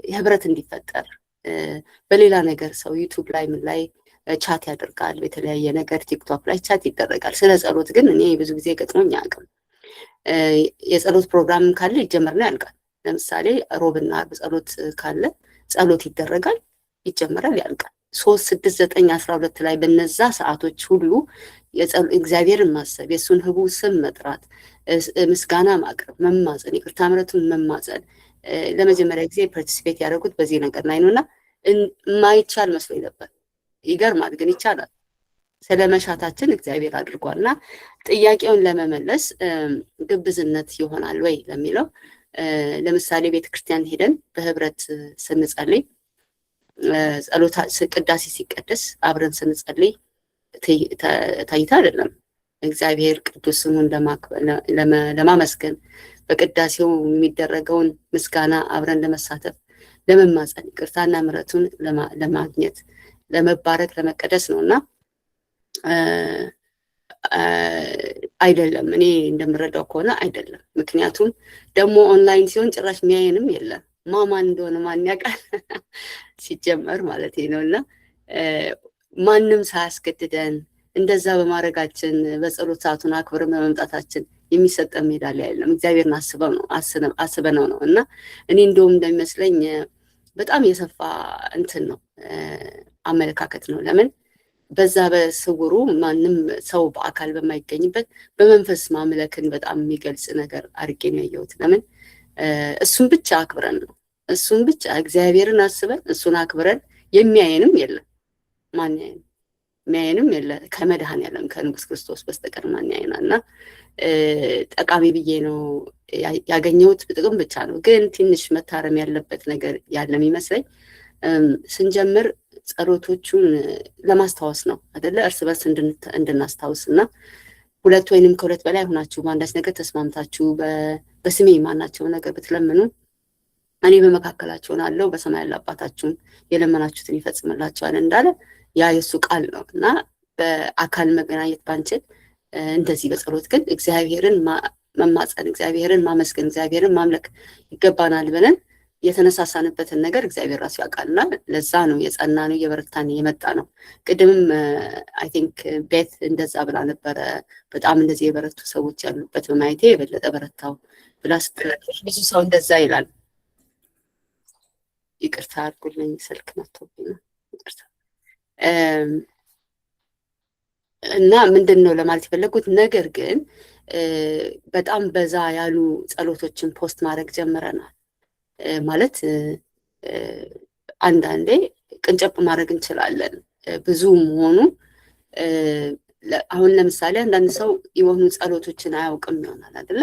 Speaker 2: የህብረት እንዲፈጠር በሌላ ነገር ሰው ዩቲዩብ ላይ ምን ላይ ቻት ያደርጋል፣ በተለያየ ነገር ቲክቶክ ላይ ቻት ይደረጋል። ስለ ጸሎት ግን እኔ ብዙ ጊዜ ገጥሞኝ አያውቅም። የጸሎት ፕሮግራም ካለ ይጀመርና ያልቃል። ለምሳሌ ሮብና ዓርብ ጸሎት ካለ ጸሎት ይደረጋል፣ ይጀመራል፣ ያልቃል። 3 6 9 12 ላይ በነዛ ሰዓቶች ሁሉ እግዚአብሔርን ማሰብ፣ የእሱን ህቡ ስም መጥራት፣ ምስጋና ማቅረብ፣ መማፀን፣ ይቅርታ ምሕረቱን መማፀን ለመጀመሪያ ጊዜ ፓርቲሲፔት ያደረጉት በዚህ ነገር ላይ ነውና የማይቻል መስሎኝ ነበር። ይገርማል፣ ግን ይቻላል። ስለመሻታችን እግዚአብሔር አድርጓልና ጥያቄውን ለመመለስ ግብዝነት ይሆናል ወይ ለሚለው ለምሳሌ ቤተክርስቲያን ሄደን በህብረት ስንጸልይ ጸሎት ቅዳሴ ሲቀደስ አብረን ስንጸልይ ታይታ አይደለም። እግዚአብሔር ቅዱስ ስሙን ለማመስገን በቅዳሴው የሚደረገውን ምስጋና አብረን ለመሳተፍ ለመማፀን ይቅርታና ምሕረቱን ለማግኘት ለመባረክ ለመቀደስ ነውና አይደለም። እኔ እንደምረዳው ከሆነ አይደለም። ምክንያቱም ደግሞ ኦንላይን ሲሆን ጭራሽ የሚያየንም የለም። ማን እንደሆነ ማን ያውቃል ሲጀመር ማለት ነውና ማንም ሳያስገድደን እንደዛ በማድረጋችን በጸሎት ሰዓቱን አክብረን በመምጣታችን የሚሰጠን ሜዳሊያ የለም። እግዚአብሔርን አስበነው ነው እና እኔ እንደውም እንደሚመስለኝ በጣም የሰፋ እንትን ነው አመለካከት ነው። ለምን በዛ በስውሩ ማንም ሰው በአካል በማይገኝበት በመንፈስ ማምለክን በጣም የሚገልጽ ነገር አድርጌ ነው ያየሁት። ለምን እሱን ብቻ አክብረን ነው፣ እሱን ብቻ እግዚአብሔርን አስበን እሱን አክብረን የሚያየንም የለም። ማን ያየን? የሚያየንም የለ ከመድኃኔዓለም ከንጉስ ክርስቶስ በስተቀር ማን ያየናል? እና ጠቃሚ ብዬ ነው ያገኘሁት። ጥቅም ብቻ ነው፣ ግን ትንሽ መታረም ያለበት ነገር ያለም ይመስለኝ። ስንጀምር ጸሎቶቹን ለማስታወስ ነው አይደለ? እርስ በርስ እንድናስታውስ እና 2 ወይንም ከ2 በላይ ሆናችሁ በአንዳች ነገር ተስማምታችሁ በስሜ ማናቸው ነገር ብትለምኑ እኔ በመካከላችሁ አለው፣ በሰማይ ያለ አባታችሁን የለመናችሁትን ይፈጽምላችኋል እንዳለ ያ የሱ ቃል ነው እና በአካል መገናኘት ባንችል እንደዚህ በጸሎት ግን እግዚአብሔርን መማፀን፣ እግዚአብሔርን ማመስገን፣ እግዚአብሔርን ማምለክ ይገባናል ብለን የተነሳሳንበትን ነገር እግዚአብሔር ራሱ ያውቃልና ለዛ ነው የጸና ነው የበረታን የመጣ ነው። ቅድምም አይ ቲንክ ቤት እንደዛ ብላ ነበረ። በጣም እንደዚህ የበረቱ ሰዎች ያሉበት በማየቴ የበለጠ በረታው ብላ ስትናገር ብዙ ሰው እንደዛ ይላል። ይቅርታ አድርጉልኝ፣ ስልክ መጥቶብኝ ነው። ይቅርታ እና ምንድን ነው ለማለት የፈለጉት ነገር ግን በጣም በዛ ያሉ ጸሎቶችን ፖስት ማድረግ ጀምረናል። ማለት አንዳንዴ ቅንጨብ ማድረግ እንችላለን። ብዙ መሆኑ አሁን ለምሳሌ አንዳንድ ሰው የሆኑ ጸሎቶችን አያውቅም ይሆናል አይደለ?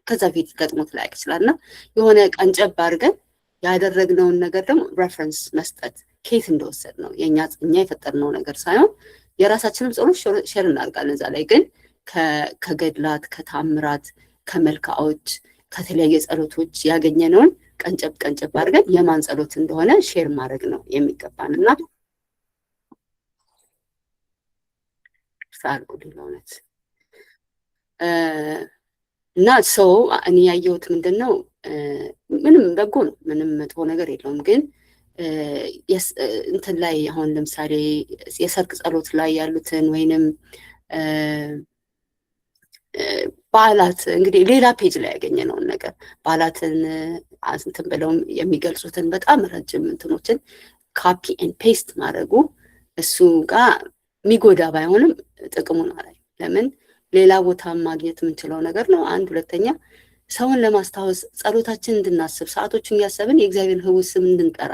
Speaker 2: ከዛ ፊት ገጥሞት ላያውቅ ይችላልና የሆነ ቀንጨብ አድርገን ያደረግነውን ነገር ደግሞ ሬፈረንስ መስጠት ከየት እንደወሰድ ነው እኛ የፈጠርነው ነገር ሳይሆን የራሳችንም ጸሎት ሼር እናደርጋለን። እዛ ላይ ግን ከገድላት ከታምራት ከመልካዎች ከተለያየ ጸሎቶች ያገኘነውን ቀንጨብ አድርገን የማን ጸሎት እንደሆነ ሼር ማድረግ ነው የሚገባን እና ሳልኩ ለውነት እና ሰው እኔ ያየሁት ምንድነው ምንም በጎ ነው፣ ምንም መጥፎ ነገር የለውም። ግን እንትን ላይ አሁን ለምሳሌ የሰርክ ጸሎት ላይ ያሉትን ወይንም በዓላት እንግዲህ ሌላ ፔጅ ላይ ያገኘነውን ነገር በዓላትን እንትን ብለው የሚገልጹትን በጣም ረጅም እንትኖችን ካፒ ኤንድ ፔስት ማድረጉ እሱ ጋር የሚጎዳ ባይሆንም ጥቅሙን አላይ። ለምን ሌላ ቦታ ማግኘት የምንችለው ነገር ነው። አንድ ሁለተኛ ሰውን ለማስታወስ ጸሎታችን እንድናስብ ሰዓቶችን እያሰብን የእግዚአብሔርን ህቡዕ ስም እንድንጠራ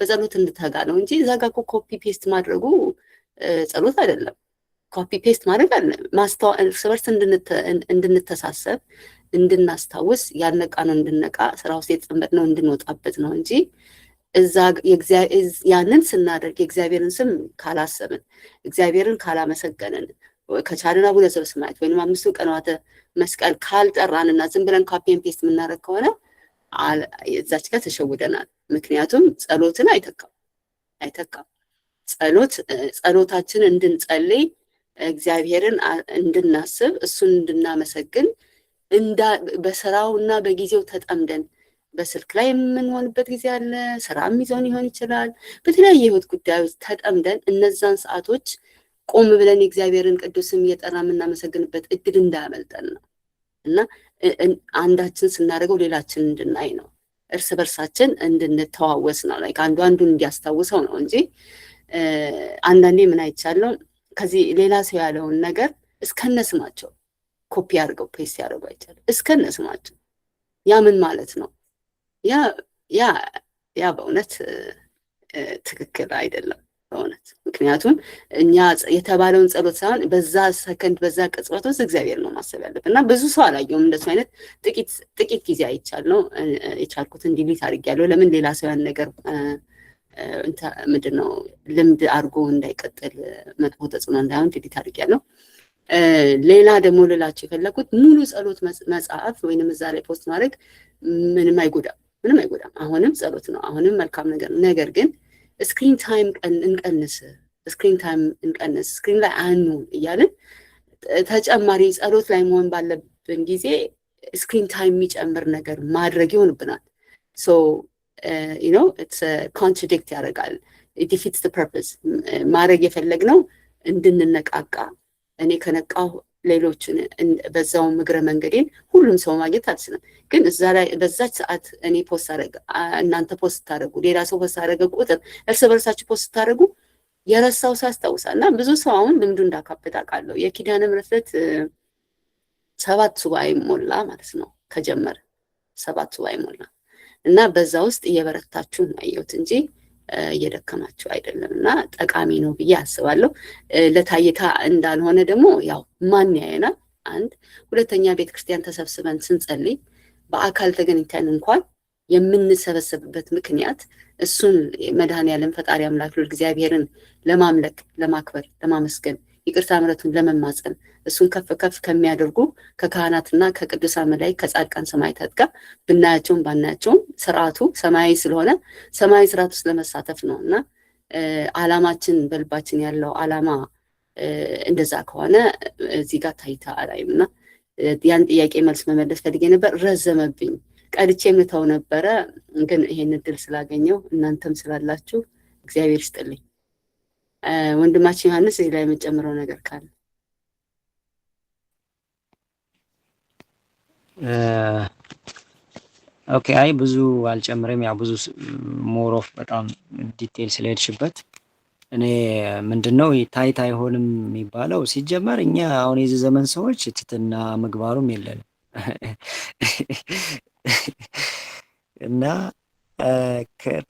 Speaker 2: በጸሎት እንድተጋ ነው እንጂ እዛ ጋር ኮፒ ፔስት ማድረጉ ጸሎት አይደለም። ኮፒ ፔስት ማድረግ አለ ማስተዋል፣ እርስ በርስ እንድንተሳሰብ እንድናስታውስ ያነቃነው እንድነቃ ስራ ውስጥ የተጠመድነው እንድንወጣበት ነው እንጂ እዛ ያንን ስናደርግ የእግዚአብሔርን ስም ካላሰብን እግዚአብሔርን ካላመሰገንን ከቻልን አቡነ ዘበሰማያት ወይም 5 ቀናተ መስቀል ካልጠራንና ዝም ብለን ካፒ ኤንድ ፔስት የምናደርግ ከሆነ እዛች ጋር ተሸውደናል። ምክንያቱም ጸሎትን አይተካም። ጸሎታችን እንድንጸልይ እግዚአብሔርን እንድናስብ እሱን እንድናመሰግን በስራውና በጊዜው ተጠምደን በስልክ ላይ የምንሆንበት ጊዜ አለ። ስራም ይዞን ይሆን ይችላል። በተለያየ ህይወት ጉዳዮች ተጠምደን እነዛን ሰዓቶች ቆም ብለን የእግዚአብሔርን ቅዱስም እየጠራ የምናመሰግንበት እድል እንዳያመልጠን ነው እና አንዳችን ስናደርገው ሌላችን እንድናይ ነው። እርስ በርሳችን እንድንተዋወስ ነው። ላይክ አንዱ አንዱን እንዲያስታውሰው ነው እንጂ አንዳንዴ ምን አይቻለው ከዚህ ሌላ ሰው ያለውን ነገር እስከነስማቸው ኮፒ አድርገው ፔስት ያደርጉ አይቻልም። እስከነስማቸው ያ ምን ማለት ነው? ያ በእውነት ትክክል አይደለም በእውነት። ምክንያቱም እኛ የተባለውን ጸሎት ሳይሆን በዛ ሰከንድ በዛ ቅጽበት ውስጥ እግዚአብሔር ነው ማሰብ ያለብን እና ብዙ ሰው አላየውም እንደሱ አይነት ጥቂት ጊዜ አይቻልነው። የቻልኩትን ዲሊት አድርጌያለሁ። ለምን ሌላ ሰው ያን ነገር ምንድነው ልምድ አድርጎ እንዳይቀጥል መጥፎ ተጽዕኖ እንዳይሆን ዲሊት አድርጌያለሁ። ሌላ ደግሞ ልላችሁ የፈለኩት ሙሉ ጸሎት መጽሐፍ ወይንም እዛ ላይ ፖስት ማድረግ ምንም አይጎዳም። አሁንም ጸሎት ነው፣ አሁንም መልካም ነገር ነው። ነገር ግን ስክሪን ታይም እንቀንስ፣ ስክሪን ላይ አንሁን እያልን ተጨማሪ ጸሎት ላይ መሆን ባለብን ጊዜ ስክሪን ታይም የሚጨምር ነገር ማድረግ ይሆንብናል። ሶ ኢትስ ኮንትራዲክት ያደርጋል። ዲፊትስ ዘ ፐርፐስ። ማድረግ የፈለግነው እንድንነቃቃ እኔ ከነቃሁ ሌሎችን በዛውም እግረ መንገዴን ሁሉም ሰው ማግኘት አልችልም። ግን እዛ ላይ በዛች ሰዓት እኔ ፖስት አደረገ፣ እናንተ ፖስት ታደረጉ፣ ሌላ ሰው ፖስት አደረገ ቁጥር እርስ በርሳችሁ ፖስት ታደረጉ የረሳው ሰው ያስታውሳል። እና ብዙ ሰው አሁን ልምዱ እንዳካበተ አውቃለሁ። የኪዳነ ምሕረት 7 ሱባኤ ሞላ ማለት ነው ከጀመረ 7 ሱባኤ ሞላ እና በዛ ውስጥ እየበረታችሁ ነው ያየሁት እንጂ እየደከማችሁ አይደለም። እና ጠቃሚ ነው ብዬ አስባለሁ። ለታይታ እንዳልሆነ ደግሞ ያው ማን ያየናል? አንድ ሁለተኛ ቤተክርስቲያን ተሰብስበን ስንጸልይ በአካል ተገኝተን እንኳን የምንሰበሰብበት ምክንያት እሱን መድኃኔዓለም ፈጣሪ አምላክ እግዚአብሔርን ለማምለክ፣ ለማክበር፣ ለማመስገን ይቅርታ ምሕረቱን ለመማጸን እሱን ከፍ ከፍ ከሚያደርጉ ከካህናትና ከቅዱሳን መላእክት ከጻድቃን ሰማዕታት ጋር ብናያቸውም ባናያቸውም ስርዓቱ ሰማያዊ ስለሆነ ሰማያዊ ስርዓት ውስጥ ለመሳተፍ ነው እና ዓላማችን በልባችን ያለው ዓላማ እንደዛ ከሆነ እዚህ ጋር ታይታ አላይም እና ያን ጥያቄ መልስ መመለስ ፈልጌ ነበር። ረዘመብኝ። ቀድቼ የምተው ነበረ፣ ግን ይሄን እድል ስላገኘው እናንተም ስላላችሁ እግዚአብሔር ይስጥልኝ። ወንድማችን ዮሐንስ እዚህ ላይ የምጨምረው ነገር ካለ?
Speaker 1: ኦኬ። አይ ብዙ አልጨምርም። ያው ብዙ ሞሮፍ በጣም ዲቴል ስለሄድሽበት እኔ ምንድነው ታይታ አይሆንም የሚባለው ሲጀመር እኛ አሁን የዚህ ዘመን ሰዎች ትትና ምግባሩም የለንም እና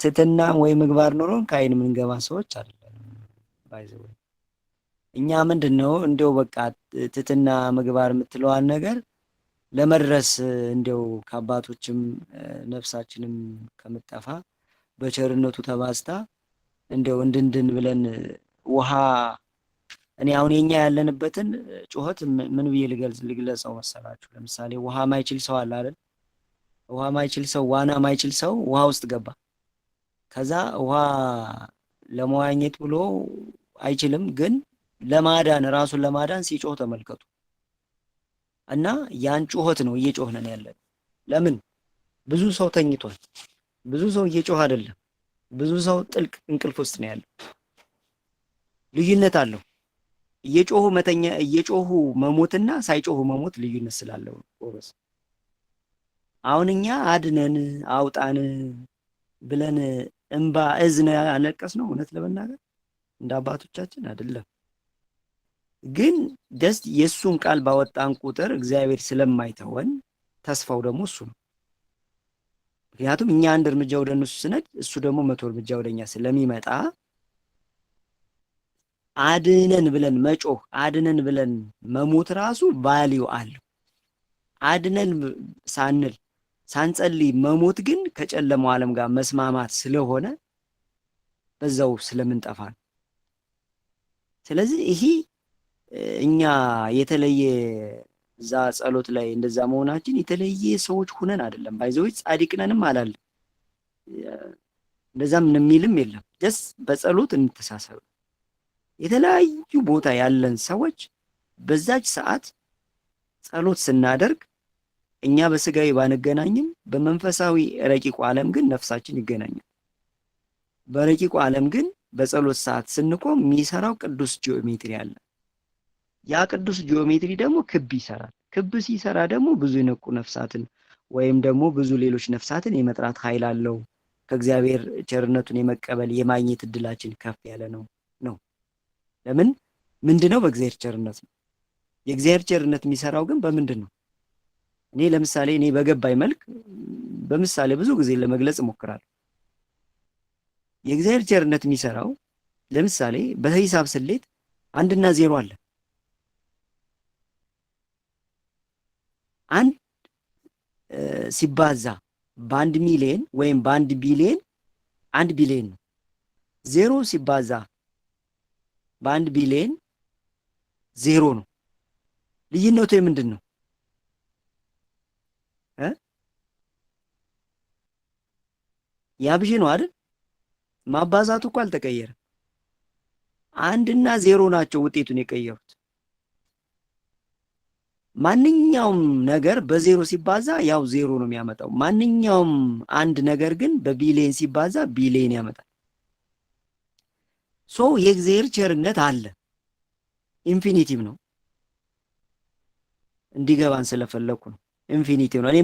Speaker 1: ትትና ወይ ምግባር ኖሮን ከአይን የምንገባ ሰዎች አይደለም። ባይዘው እኛ ምንድነው እንደው በቃ ትትና ምግባር የምትለዋን ነገር ለመድረስ እንደው ከአባቶችም ነፍሳችንም ከምጠፋ በቸርነቱ ተባስታ እንደው እንድንድን ብለን ውሃ እኔ አሁን የኛ ያለንበትን ጩኸት ምን ብዬ ልግለጸው መሰላችሁ? ለምሳሌ ውሃ ማይችል ሰው አለ አይደል? ውሃ ማይችል ሰው፣ ዋና ማይችል ሰው ውሃ ውስጥ ገባ። ከዛ ውሃ ለመዋኘት ብሎ አይችልም፣ ግን ለማዳን ራሱን ለማዳን ሲጮህ ተመልከቱ። እና ያን ጩኸት ነው እየጮህነን ያለን። ለምን? ብዙ ሰው ተኝቷል። ብዙ ሰው እየጮህ አይደለም። ብዙ ሰው ጥልቅ እንቅልፍ ውስጥ ነው ያለው። ልዩነት አለው። እየጮሁ መተኛ፣ እየጮሁ መሞትና ሳይጮሁ መሞት ልዩነት ስላለው ወበስ አሁን እኛ አድነን አውጣን ብለን እንባ እዝነ አለቀስ ነው። እውነት ለመናገር እንደ አባቶቻችን አይደለም። ግን ደስ የሱን ቃል ባወጣን ቁጥር እግዚአብሔር ስለማይተወን ተስፋው ደግሞ እሱ ነው። ምክንያቱም እኛ አንድ እርምጃ ወደ እነሱ ስነድ እሱ ደግሞ 100 እርምጃ ወደኛ ስለሚመጣ አድነን ብለን መጮህ፣ አድነን ብለን መሞት ራሱ ቫልዩ አለው። አድነን ሳንል ሳንጸልይ መሞት ግን ከጨለማው ዓለም ጋር መስማማት ስለሆነ በዛው ስለምንጠፋ ነው። ስለዚህ ይሄ እኛ የተለየ እዛ ጸሎት ላይ እንደዛ መሆናችን የተለየ ሰዎች ሁነን አይደለም። ባይዘዎች ጻድቅ ነንም አላለም። እንደዛ ምን የሚልም የለም። ደስ በጸሎት እንተሳሰብ። የተለያዩ ቦታ ያለን ሰዎች በዛች ሰዓት ጸሎት ስናደርግ እኛ በስጋዊ ባንገናኝም በመንፈሳዊ ረቂቁ ዓለም ግን ነፍሳችን ይገናኛል። በረቂቁ ዓለም ግን በጸሎት ሰዓት ስንቆም የሚሰራው ቅዱስ ጂኦሜትሪ አለ። ያ ቅዱስ ጂኦሜትሪ ደግሞ ክብ ይሰራል። ክብ ሲሰራ ደግሞ ብዙ የነቁ ነፍሳትን ወይም ደግሞ ብዙ ሌሎች ነፍሳትን የመጥራት ኃይል አለው። ከእግዚአብሔር ቸርነቱን የመቀበል የማግኘት እድላችን ከፍ ያለ ነው። ለምን ምንድነው? በእግዚአብሔር ቸርነት ነው። የእግዚአብሔር ቸርነት የሚሰራው ግን በምንድን ነው? እኔ ለምሳሌ እኔ በገባኝ መልክ በምሳሌ ብዙ ጊዜ ለመግለጽ እሞክራለሁ። የእግዚአብሔር ቸርነት የሚሰራው ለምሳሌ በሂሳብ ስሌት 1 እና 0 አለ። 1 ሲባዛ በ1 ሚሊዮን ወይም በ1 ቢሊዮን 1 ቢሊዮን ነው። 0 ሲባዛ በ1 ቢሊዮን 0 ነው። ልዩነቱ ምንድን ነው? ያብዥ ነው አይደል? ማባዛቱ እኮ አልተቀየረም። 1 እና 0 ናቸው ውጤቱን የቀየሩት። ማንኛውም ነገር በ0 ሲባዛ ያው 0 ነው የሚያመጣው። ማንኛውም አንድ ነገር ግን በቢሊየን ሲባዛ ቢሊየን ያመጣል። ሶ የእግዚአብሔር ቸርነት አለ፣ ኢንፊኒቲቭ ነው። እንዲገባን ስለፈለኩ ነው። ኢንፊኒቲቭ ነው። እኔ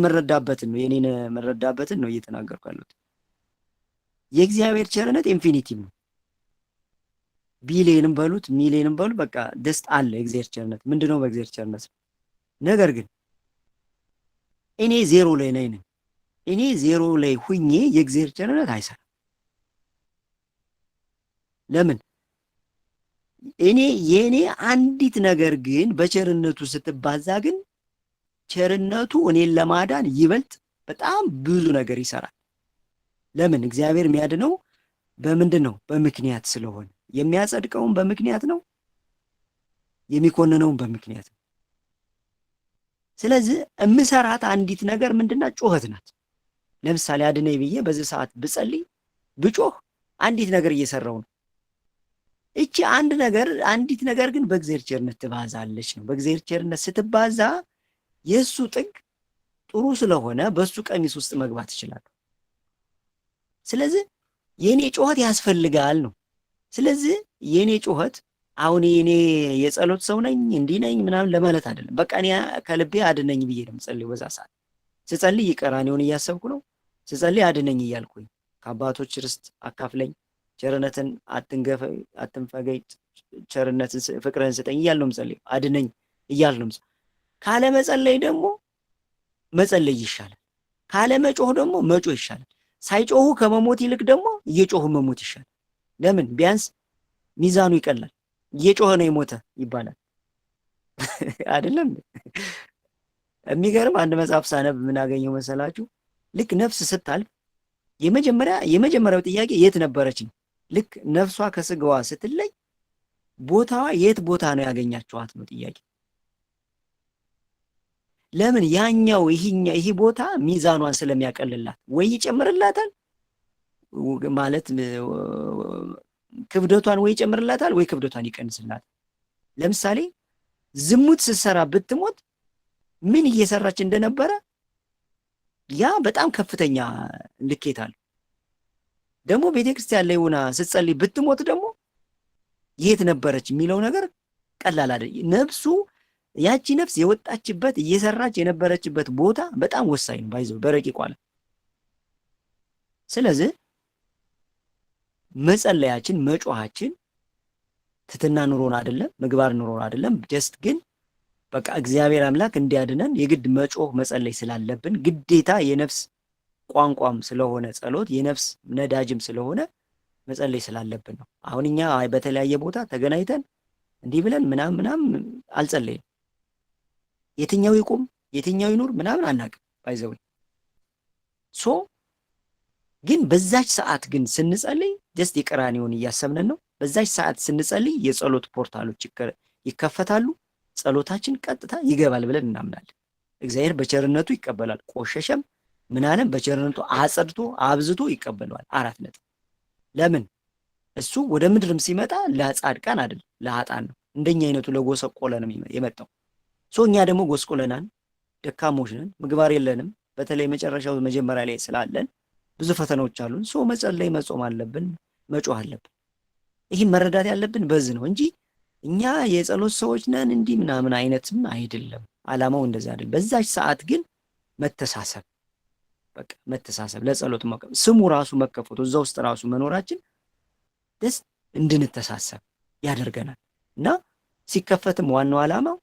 Speaker 1: መረዳበትን ነው እየተናገርኩ ያለሁት። የእግዚአብሔር ቸርነት ኢንፊኒቲቭ ነው። ቢሊየንም በሉት ሚሊየንም በሉት በቃ ደስታ አለ። የእግዚአብሔር ቸርነት ምንድነው? በእግዚአብሔር ቸርነት። ነገር ግን እኔ 0 ላይ ነኝ። እኔ 0 ላይ ሁኜ የእግዚአብሔር ቸርነት አይሰራም። ለምን? የኔ አንዲት ነገር ግን በቸርነቱ ስትባዛ ግን ቸርነቱ እኔን ለማዳን ይበልጥ በጣም ብዙ ነገር ይሰራል። ለምን? እግዚአብሔር የሚያድነው በምንድን ነው? በምክንያት ስለሆነ የሚያጸድቀውን በምክንያት ነው፣ የሚኮንነውን በምክንያት ነው። ስለዚህ እምሰራት አንዲት ነገር ምንድናት? ጩኸት ናት። ለምሳሌ አድነኝ ብዬ በዚህ ሰዓት ብጸልይ ብጮህ አንዲት ነገር እየሰራው ነው። እቺ አንዲት ነገር ግን በእግዚአብሔር ቸርነት ትባዛለች ነው። በእግዚአብሔር ቸርነት ስትባዛ የእሱ ጥግ ጥሩ ስለሆነ በእሱ ቀሚስ ውስጥ መግባት ይችላል። ስለዚህ የኔ ጩኸት ያስፈልጋል ነው። ስለዚህ የኔ ጩኸት አሁን የኔ የጸሎት ሰው ነኝ እንዲህ ነኝ ምናምን ለማለት አይደለም። በቃ እኔ ከልቤ አድነኝ ብዬ ነው የምጸልየው። በዛ ሰዓት ስጸልይ ቀራንዮውን እያሰብኩ ነው። ስጸልይ አድነኝ እያልኩኝ ከአባቶች ርስት አካፍለኝ፣ ቸርነትን አትንፈገኝ፣ ቸርነትን ፍቅርህን ስጠኝ እያልነው የምጸልየው። አድነኝ እያልነው ነው። ካለ መጸለይ ደግሞ መጸለይ ይሻላል። ካለ መጮህ ደግሞ መጮህ ይሻላል። ሳይጮሁ ከመሞት ይልቅ ደግሞ እየጮሁ መሞት ይሻላል። ለምን? ቢያንስ ሚዛኑ ይቀላል። እየጮኸ ነው የሞተ ይባላል አይደለም? የሚገርም አንድ መጽሐፍ ሳነብ ምን አገኘው መሰላችሁ? ልክ ነፍስ ስታልፍ የመጀመሪያው ጥያቄ የት ነበረች ነው። ልክ ነፍሷ ከስጋዋ ስትለይ ቦታዋ የት ቦታ ነው ያገኛችኋት ነው ጥያቄ። ለምን? ያኛው ይሄ ቦታ ሚዛኗን ስለሚያቀልላት ወይ ይጨምርላታል ማለት ክብደቷን ወይ ይጨምርላታል ወይ ክብደቷን ይቀንስላታል። ለምሳሌ ዝሙት ስትሰራ ብትሞት ምን እየሰራች እንደነበረ ያ በጣም ከፍተኛ ልኬት አለው። ደግሞ ቤተክርስቲያን ላይ ሆና ስትጸልይ ብትሞት ደግሞ የት ነበረች የሚለው ነገር ቀላል አይደል። ያቺ ነፍስ የወጣችበት እየሰራች የነበረችበት ቦታ በጣም ወሳኝ ነው ባይዘው በረቂቁ ዓለም። ስለዚህ መጸለያችን መጮሃችን ትትና ኑሮን አይደለም፣ ምግባር ኑሮን አይደለም። ጀስት ግን በቃ እግዚአብሔር አምላክ እንዲያድነን የግድ መጮህ መጸለይ ስላለብን ግዴታ የነፍስ ቋንቋም ስለሆነ ጸሎት የነፍስ ነዳጅም ስለሆነ መጸለይ ስላለብን ነው። አሁን እኛ በተለያየ ቦታ ተገናኝተን እንዲህ ብለን ምናምን አልጸለይም። የትኛው ይቁም የትኛው ይኖር ምናምን አናውቅም። ባይዘው ሶ ግን በዛች ሰዓት ግን ስንጸልይ ጀስት የቀራንዮውን እያሰብነን ነው። በዛች ሰዓት ስንጸልይ የጸሎት ፖርታሎች ይከፈታሉ። ጸሎታችን ቀጥታ ይገባል ብለን እናምናለን። እግዚአብሔር በቸርነቱ ይቀበላል። ቆሸሸም ምናለም በቸርነቱ አጸድቶ አብዝቶ ይቀበለዋል። 4 ነጥብ። ለምን እሱ ወደ ምድርም ሲመጣ ለጻድቃን አይደለም ለኃጥአን ነው። እንደኛ አይነቱ ለጎሰቆለ ነው የመጣው። ሶ እኛ ደግሞ ጎስቆለናን፣ ደካሞች ነን፣ ምግባር የለንም። በተለይ መጨረሻው መጀመሪያ ላይ ስላለን ብዙ ፈተናዎች አሉን። ሶ መጸለይ መጾም አለብን፣ መጮህ አለብን። ይህን መረዳት ያለብን በዚህ ነው እንጂ እኛ የጸሎት ሰዎች ነን እንዲህ ምናምን አይነትም አይደለም። ዓላማው እንደዛ አይደለም። በዛች ሰዓት ግን መተሳሰብ፣ በቃ መተሳሰብ፣ ለጸሎት ስሙ ራሱ መከፈቱ እዛ ውስጥ ራሱ መኖራችን ደስ እንድንተሳሰብ ያደርገናል። እና ሲከፈትም ዋናው ዓላማው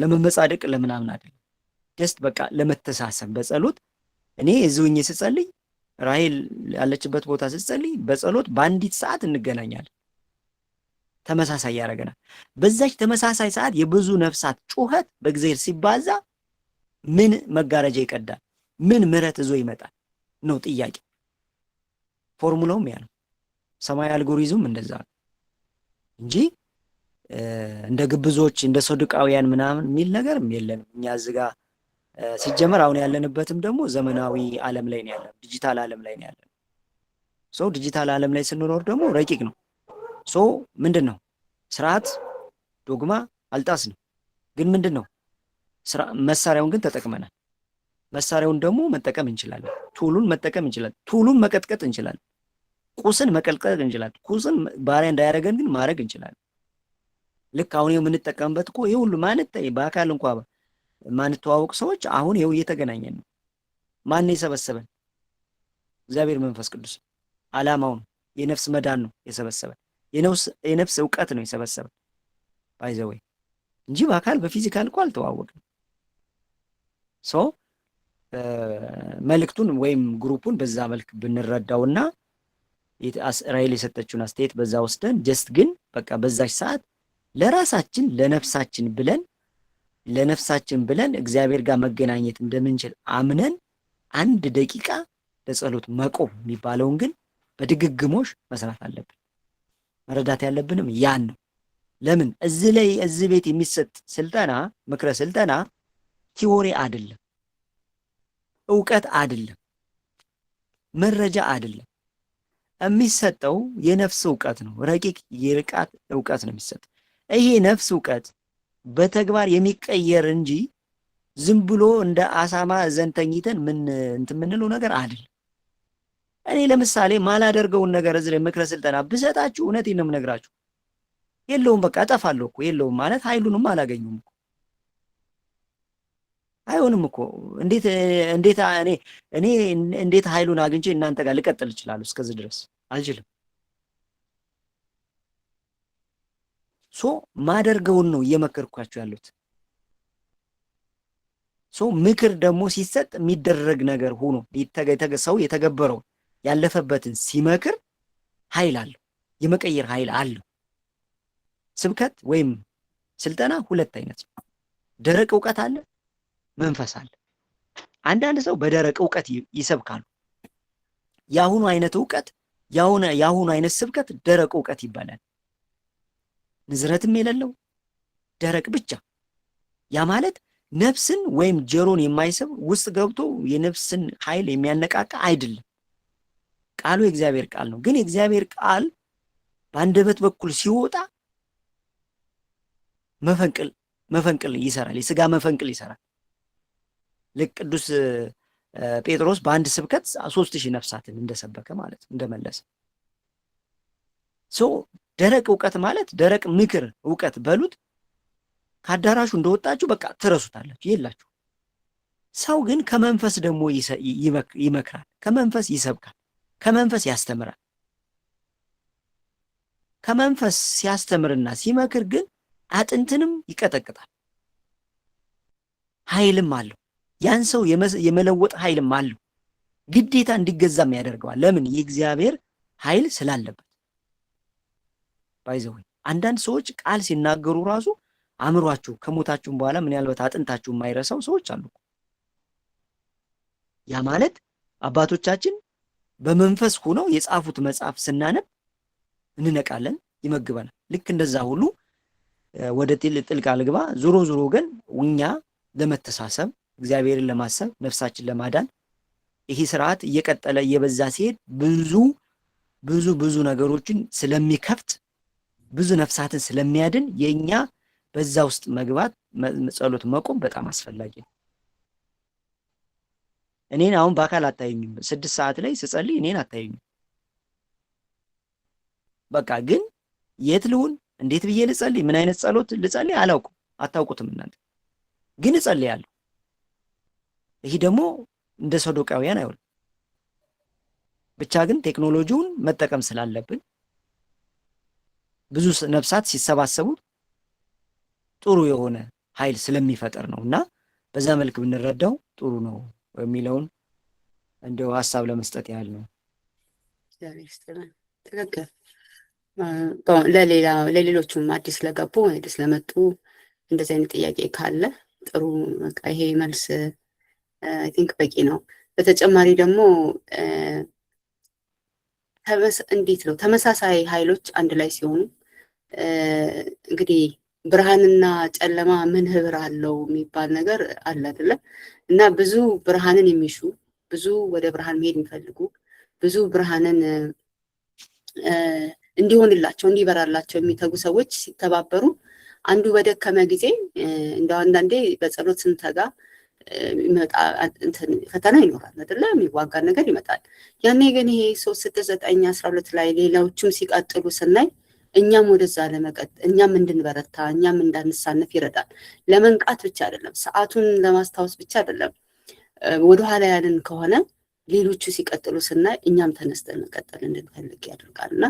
Speaker 1: ለመመጻደቅ ለምናምን አይደለም። ጀስት በቃ ለመተሳሰብ በጸሎት እኔ እዚሁኝ ስጸልይ ራሔል ያለችበት ቦታ ስጸልይ በጸሎት በአንዲት ሰዓት እንገናኛለን። ተመሳሳይ ያደርገናል። በዛች ተመሳሳይ ሰዓት የብዙ ነፍሳት ጩኸት በእግዚአብሔር ሲባዛ ምን መጋረጃ ይቀዳል? ምን ምሕረት ይዞ ይመጣል ነው ጥያቄ። ፎርሙላውም ያ ነው። ሰማይ አልጎሪዝም እንደዛ ነው እንጂ እንደ ግብዞች እንደ ሰዱቃውያን ምናምን የሚል ነገርም የለንም። እኛ እዚህ ጋር ሲጀመር አሁን ያለንበትም ደግሞ ዘመናዊ ዓለም ላይ ነው ያለነው። ዲጂታል ዓለም ላይ ነው ያለነው። ሶ ዲጂታል ዓለም ላይ ስንኖር ደግሞ ረቂቅ ነው። ሶ ምንድነው ስርዓት ዶግማ አልጣስንም። ግን ምንድነው መሳሪያውን ግን ተጠቅመናል። መሳሪያውን ደግሞ መጠቀም እንችላለን። ቱሉን መጠቀም እንችላለን። ቱሉን መቀጥቀጥ እንችላለን። ቁስን መቀጥቀጥ እንችላለን። ቁስን ባሪያ እንዳያደርገን ግን ማድረግ እንችላለን። ልክ አሁን የምንጠቀምበት እኮ ይሄ ሁሉ ማለት በአካል እንኳን ማንተዋወቅ ሰዎች አሁን ይሄው እየተገናኘን ነው። ማን የሰበሰበን? እግዚአብሔር መንፈስ ቅዱስ። ዓላማው ነው የነፍስ መዳን ነው የሰበሰበን። የነፍስ ዕውቀት ነው የሰበሰበን ባይዘወይ እንጂ በአካል በፊዚካል እኮ አልተዋወቅንም። ሶ መልእክቱን ወይም ግሩፑን በዛ መልክ ብንረዳውና ራሔል የሰጠችውን አስተያየት በዛ ወስደን ጀስት ግን በቃ በዛች ሰዓት ለራሳችን ለነፍሳችን ብለን እግዚአብሔር ጋር መገናኘት እንደምንችል አምነን 1 ደቂቃ ለጸሎት መቆም የሚባለውን ግን በድግግሞሽ መስራት አለብን። መረዳት ያለብንም ያን ነው። ለምን እዚህ ቤት የሚሰጥ ስልጠና ምክረ ስልጠና ቲዎሪ አይደለም፣ ዕውቀት አይደለም፣ መረጃ አይደለም። የሚሰጠው የነፍስ ዕውቀት ነው። ረቂቅ የርቃት ዕውቀት ነው የሚሰጠው። ይሄ ነፍስ ዕውቀት በተግባር የሚቀየር እንጂ ዝም ብሎ እንደ አሳማ ዘንተኝተን የምንለው ነገር አይደለም። እኔ ለምሳሌ ማላደርገውን ነገር እዚህ ላይ ምክረ ስልጠና ብሰጣችሁ እውነቴን ነው የምነግራችሁ፣ የለውም በቃ እጠፋለሁ እኮ። የለውም ማለት ኃይሉንም አላገኙም እኮ። አይሆንም እኮ። እንዴት እኔ እንዴት ኃይሉን አግኝቼ እናንተ ጋር ልቀጥል እችላለሁ? እስከዚህ ድረስ አልችልም። ሶ ማደርገውን ነው እየመከርኳቸው ያሉት። ሶ ምክር ደግሞ ሲሰጥ የሚደረግ ነገር ሆኖ ሰው የተገበረው ያለፈበትን ሲመክር ኃይል አለው፣ የመቀየር ኃይል አለው። ስብከት ወይም ስልጠና 2 አይነት ነው። ደረቅ ዕውቀት አለ፣ መንፈስ አለ። አንዳንድ ሰው በደረቅ ዕውቀት ይሰብካሉ። የአሁኑ አይነት ዕውቀት የአሁኑ አይነት ስብከት ደረቅ ዕውቀት ይባላል። ንዝረትም የሌለው ደረቅ ብቻ። ያ ማለት ነፍስን ወይም ጆሮን የማይስብ ውስጥ ገብቶ የነፍስን ኃይል የሚያነቃቃ አይደለም። ቃሉ የእግዚአብሔር ቃል ነው። ግን የእግዚአብሔር ቃል በአንደበት በኩል ሲወጣ መፈንቅል ይሰራል። የሥጋ መፈንቅል ይሰራል። ልክ ቅዱስ ጴጥሮስ በአንድ ስብከት 3000 ነፍሳትን እንደሰበከ ማለት እንደመለሰ። ደረቅ ዕውቀት ማለት ደረቅ ምክር ዕውቀት በሉት። ከአዳራሹ እንደወጣችሁ በቃ ትረሱታላችሁ፣ የላችሁ። ሰው ግን ከመንፈስ ደግሞ ይመክራል፣ ከመንፈስ ይሰብካል፣ ከመንፈስ ያስተምራል። ከመንፈስ ሲያስተምርና ሲመክር ግን አጥንትንም ይቀጠቅጣል፣ ኃይልም አለው። ያን ሰው የመለወጥ ኃይልም አለው። ግዴታ እንዲገዛም ያደርገዋል። ለምን? የእግዚአብሔር ኃይል ስላለበት። ባይዘው አንዳንድ ሰዎች ቃል ሲናገሩ ራሱ አእምሯችሁ ከሞታችሁም በኋላ ምን ያልበት አጥንታችሁ የማይረሳው ሰዎች አሉ። ያ ማለት አባቶቻችን በመንፈስ ሆነው የጻፉት መጽሐፍ ስናነብ እንነቃለን፣ ይመግበናል። ልክ እንደዛ ሁሉ ወደ ጥልቅ አልግባ። ዞሮ ግን እኛ ለመተሳሰብ እግዚአብሔርን ለማሰብ ነፍሳችን ለማዳን ይሄ ስርዓት እየቀጠለ እየበዛ ሲሄድ ብዙ ነገሮችን ስለሚከፍት ብዙ ነፍሳትን ስለሚያድን የኛ በዛ ውስጥ መግባት ጸሎት መቆም በጣም አስፈላጊ ነው። እኔን አሁን በአካል አታዩኝም። 6 ሰዓት ላይ ስጸልይ እኔን አታዩኝም። በቃ ግን የት ልሁን እንዴት ብዬ ልጸልይ ምን አይነት ጸሎት ልጸልይ አላውቅም። አታውቁትም እናንተ ግን እጸልያለሁ። ይሄ ደግሞ እንደ ሰዶቃውያን አይሆንም። ብቻ ግን ቴክኖሎጂውን መጠቀም ስላለብን ብዙ ነፍሳት ሲሰባሰቡ ጥሩ የሆነ ኃይል ስለሚፈጠር ነውና በዛ መልክ ብንረዳው ጥሩ ነው የሚለውን እንደው ሐሳብ ለመስጠት ያህል ነው።
Speaker 2: ትክክል። ለሌሎቹም አዲስ ለገቡ አዲስ ለመጡ እንደዚህ አይነት ጥያቄ ካለ ጥሩ በቃ ይሄ መልስ አይ ቲንክ በቂ ነው። በተጨማሪ ደግሞ እንዴት ነው ተመሳሳይ ኃይሎች አንድ ላይ ሲሆኑ እንግዲህ ብርሃንና ጨለማ ምን ህብር አለው የሚባል ነገር አለ አይደለ? እና ብዙ ብርሃንን የሚሹ ብዙ ወደ ብርሃን መሄድ የሚፈልጉ ብዙ ብርሃንን እንዲሆንላቸው እንዲበራላቸው የሚተጉ ሰዎች ሲተባበሩ አንዱ በደከመ ጊዜ እንደው አንዳንዴ በጸሎት ስንተጋ ይመጣ ፈተና ይኖራል አይደለ? የሚዋጋ ነገር ይመጣል። ያኔ ግን ይሄ 3 9 12 ላይ ሌላዎቹም ሲቀጥሉ ስናይ እኛም ወደዛ ለመቀጠል እኛም እንድንበረታ እኛም እንዳንሳነፍ ይረዳል። ለመንቃት ብቻ አይደለም፣ ሰዓቱን ለማስታወስ ብቻ አይደለም። ወደኋላ ያለን ከሆነ ሌሎቹ ሲቀጥሉ ስናይ እኛም ተነስተን መቀጠል እንድንፈልግ ያደርጋልና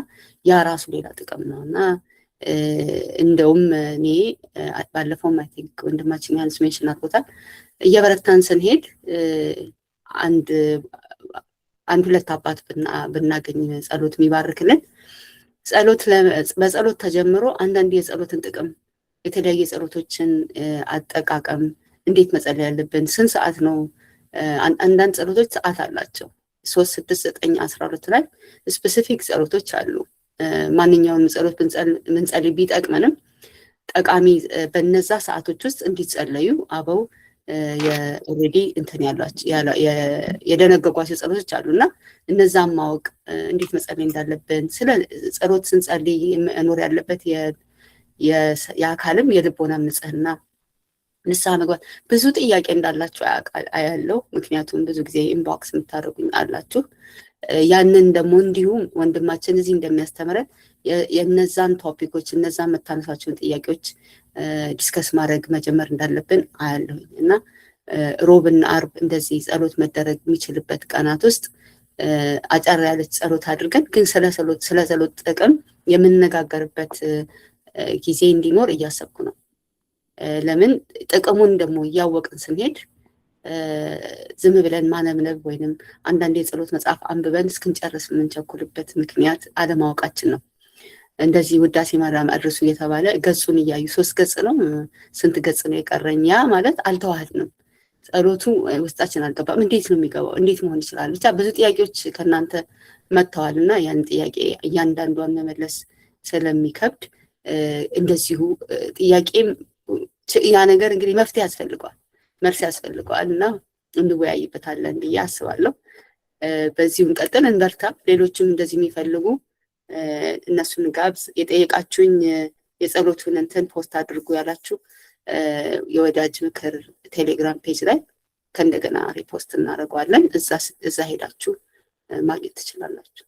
Speaker 2: ያ ራሱ ሌላ ጥቅም ነውና እንደውም እኔ ባለፈውም አይ ቲንክ ወንድማችን ያንስ ሜንሽን አድርጎታል። እየበረታን ስንሄድ አንድ ሁለት አባት ብናገኝ ጸሎት የሚባርክልን በጸሎት ተጀምሮ አንዳንድ የጸሎትን ጥቅም የተለያየ ጸሎቶችን አጠቃቀም እንዴት መጸለይ ያለብን ስንት ሰዓት ነው? አንዳንድ ጸሎቶች ሰዓት አላቸው። 3 6 9 12 ላይ ስፔሲፊክ ጸሎቶች አሉ። ማንኛውንም ጸሎት ብንጸልይ ቢጠቅመንም ጠቃሚ በነዛ ሰዓቶች ውስጥ እንዲጸለዩ አበው የኦሬዲ እንትን ያላቸው የደነገጓቸው ጸሎቶች አሉና እነዛን ማወቅ እንዴት መጸለይ እንዳለብን ስለ ጸሎት ስንጸልይ መኖር ያለበት የአካልም የልቦናም ንጽህና ንስሐ መግባት ብዙ ጥያቄ እንዳላችሁ አያለው። ምክንያቱም ብዙ ጊዜ ኢንቦክስ የምታደርጉኝ አላችሁ። ያንን ደግሞ እንዲሁም ወንድማችን እዚህ እንደሚያስተምረን የነዛን ቶፒኮች እነዛን መታነሳቸውን ጥያቄዎች ዲስከስ ማድረግ መጀመር እንዳለብን አያለሁኝ እና ሮብና አርብ እንደዚህ ጸሎት መደረግ የሚችልበት ቀናት ውስጥ አጫር ያለች ጸሎት አድርገን ግን ስለ ጸሎት ጥቅም የምንነጋገርበት ጊዜ እንዲኖር እያሰብኩ ነው። ለምን ጥቅሙን ደግሞ እያወቅን ስንሄድ ዝም ብለን ማነብነብ ወይንም አንዳንድ የጸሎት መጽሐፍ አንብበን እስክንጨርስ የምንቸኩልበት ምክንያት አለማወቃችን ነው። እንደዚህ ውዳሴ ማርያም አድርሱ እየተባለ ገጹን እያዩ 3 ገጽ ነው ስንት ገጽ ነው የቀረኝ? ያ ማለት አልተዋህድንም። ጸሎቱ ውስጣችን አልገባም። እንዴት ነው የሚገባው? እንዴት መሆን ይችላል? ብቻ ብዙ ጥያቄዎች ከናንተ መጥተዋልና ያን ጥያቄ እያንዳንዷን መመለስ ስለሚከብድ እንደዚሁ ጥያቄም ያ ነገር እንግዲህ መፍትሄ ያስፈልገዋል፣ መልስ ያስፈልገዋል እና እንወያይበታለን ብዬ አስባለሁ። በዚሁም ቀጥል እንበርታ። ሌሎችም እንደዚህ የሚፈልጉ እነሱን ጋብዝ። የጠየቃችሁኝ የጸሎቱን እንትን ፖስት አድርጉ ያላችሁ የወዳጅ ምክር ቴሌግራም ፔጅ ላይ ከእንደገና ሪፖስት እናደርገዋለን። እዛ ሄዳችሁ ማግኘት ትችላላችሁ።